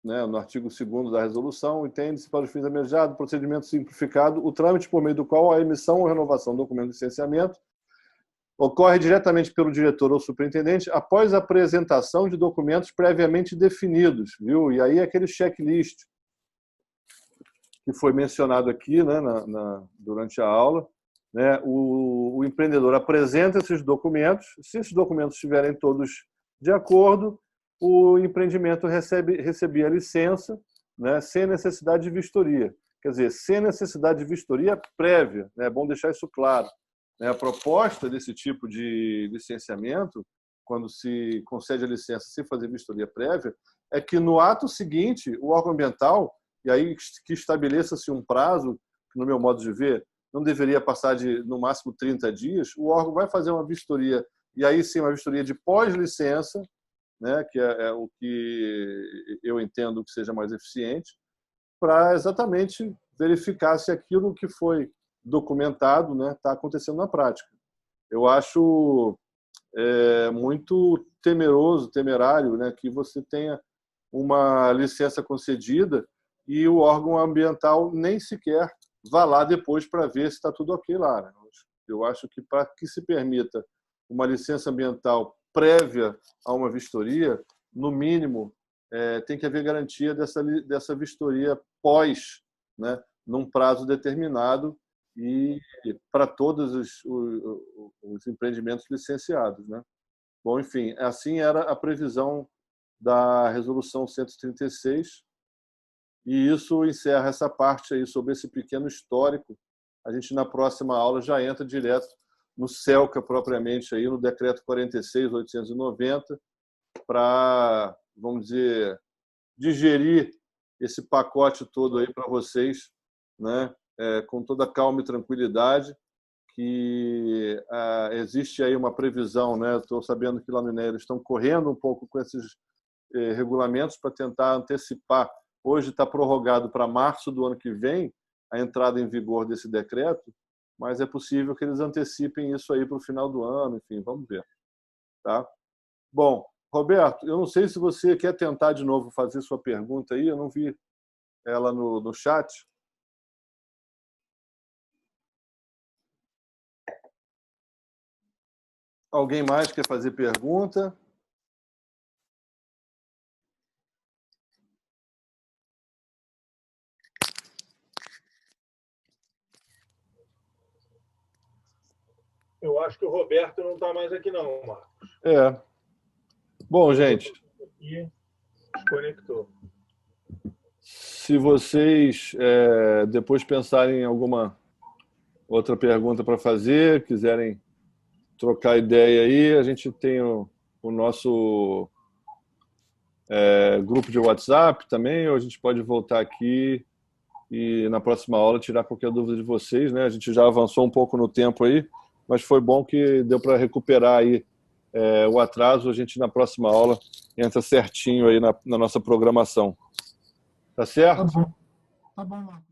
né, no artigo 2º da resolução: entende-se para os fins almejados procedimento simplificado o trâmite por meio do qual a emissão ou renovação do documento de licenciamento ocorre diretamente pelo diretor ou superintendente após a apresentação de documentos previamente definidos, viu? E aí aquele checklist que foi mencionado aqui, né, durante a aula, né? O empreendedor apresenta esses documentos. Se esses documentos estiverem todos de acordo, o empreendimento recebia a licença, né, sem necessidade de vistoria. Quer dizer, sem necessidade de vistoria prévia, né? É bom deixar isso claro. A proposta desse tipo de licenciamento, quando se concede a licença sem fazer vistoria prévia, é que no ato seguinte, o órgão ambiental, e aí que estabeleça-se um prazo, que no meu modo de ver, não deveria passar de, no máximo, 30 dias, o órgão vai fazer uma vistoria, e aí sim uma vistoria de pós-licença, né, que é o que eu entendo que seja mais eficiente, para exatamente verificar se aquilo que foi documentado, né, está acontecendo na prática. Eu acho muito temerário, né, que você tenha uma licença concedida e o órgão ambiental nem sequer vá lá depois para ver se está tudo ok lá, né? Eu acho que para que se permita uma licença ambiental prévia a uma vistoria, no mínimo, tem que haver garantia dessa vistoria pós, né, num prazo determinado, e para todos os empreendimentos licenciados, né? Bom, enfim, assim era a previsão da Resolução 136, e isso encerra essa parte aí sobre esse pequeno histórico. A gente, na próxima aula, já entra direto no CELCA propriamente, aí, no Decreto 46.890, para, vamos dizer, digerir esse pacote todo aí para vocês, né? Com toda calma e tranquilidade, que existe aí uma previsão, né? Estou sabendo que lá no INEA eles estão correndo um pouco com esses regulamentos para tentar antecipar. Hoje está prorrogado para março do ano que vem a entrada em vigor desse decreto, mas é possível que eles antecipem isso aí para o final do ano, enfim, vamos ver. Tá? Bom, Roberto, eu não sei se você quer tentar de novo fazer sua pergunta aí, eu não vi ela no chat. Alguém mais quer fazer pergunta? Eu acho que o Roberto não está mais aqui não, Marcos. Bom, gente. E desconectou. Se vocês depois pensarem em alguma outra pergunta para fazer, quiserem trocar ideia aí, a gente tem o nosso grupo de WhatsApp também, ou a gente pode voltar aqui e na próxima aula tirar qualquer dúvida de vocês, né? A gente já avançou um pouco no tempo aí, mas foi bom que deu para recuperar aí o atraso. A gente na próxima aula entra certinho aí na nossa programação. Tá certo? Tá bom, Marcos.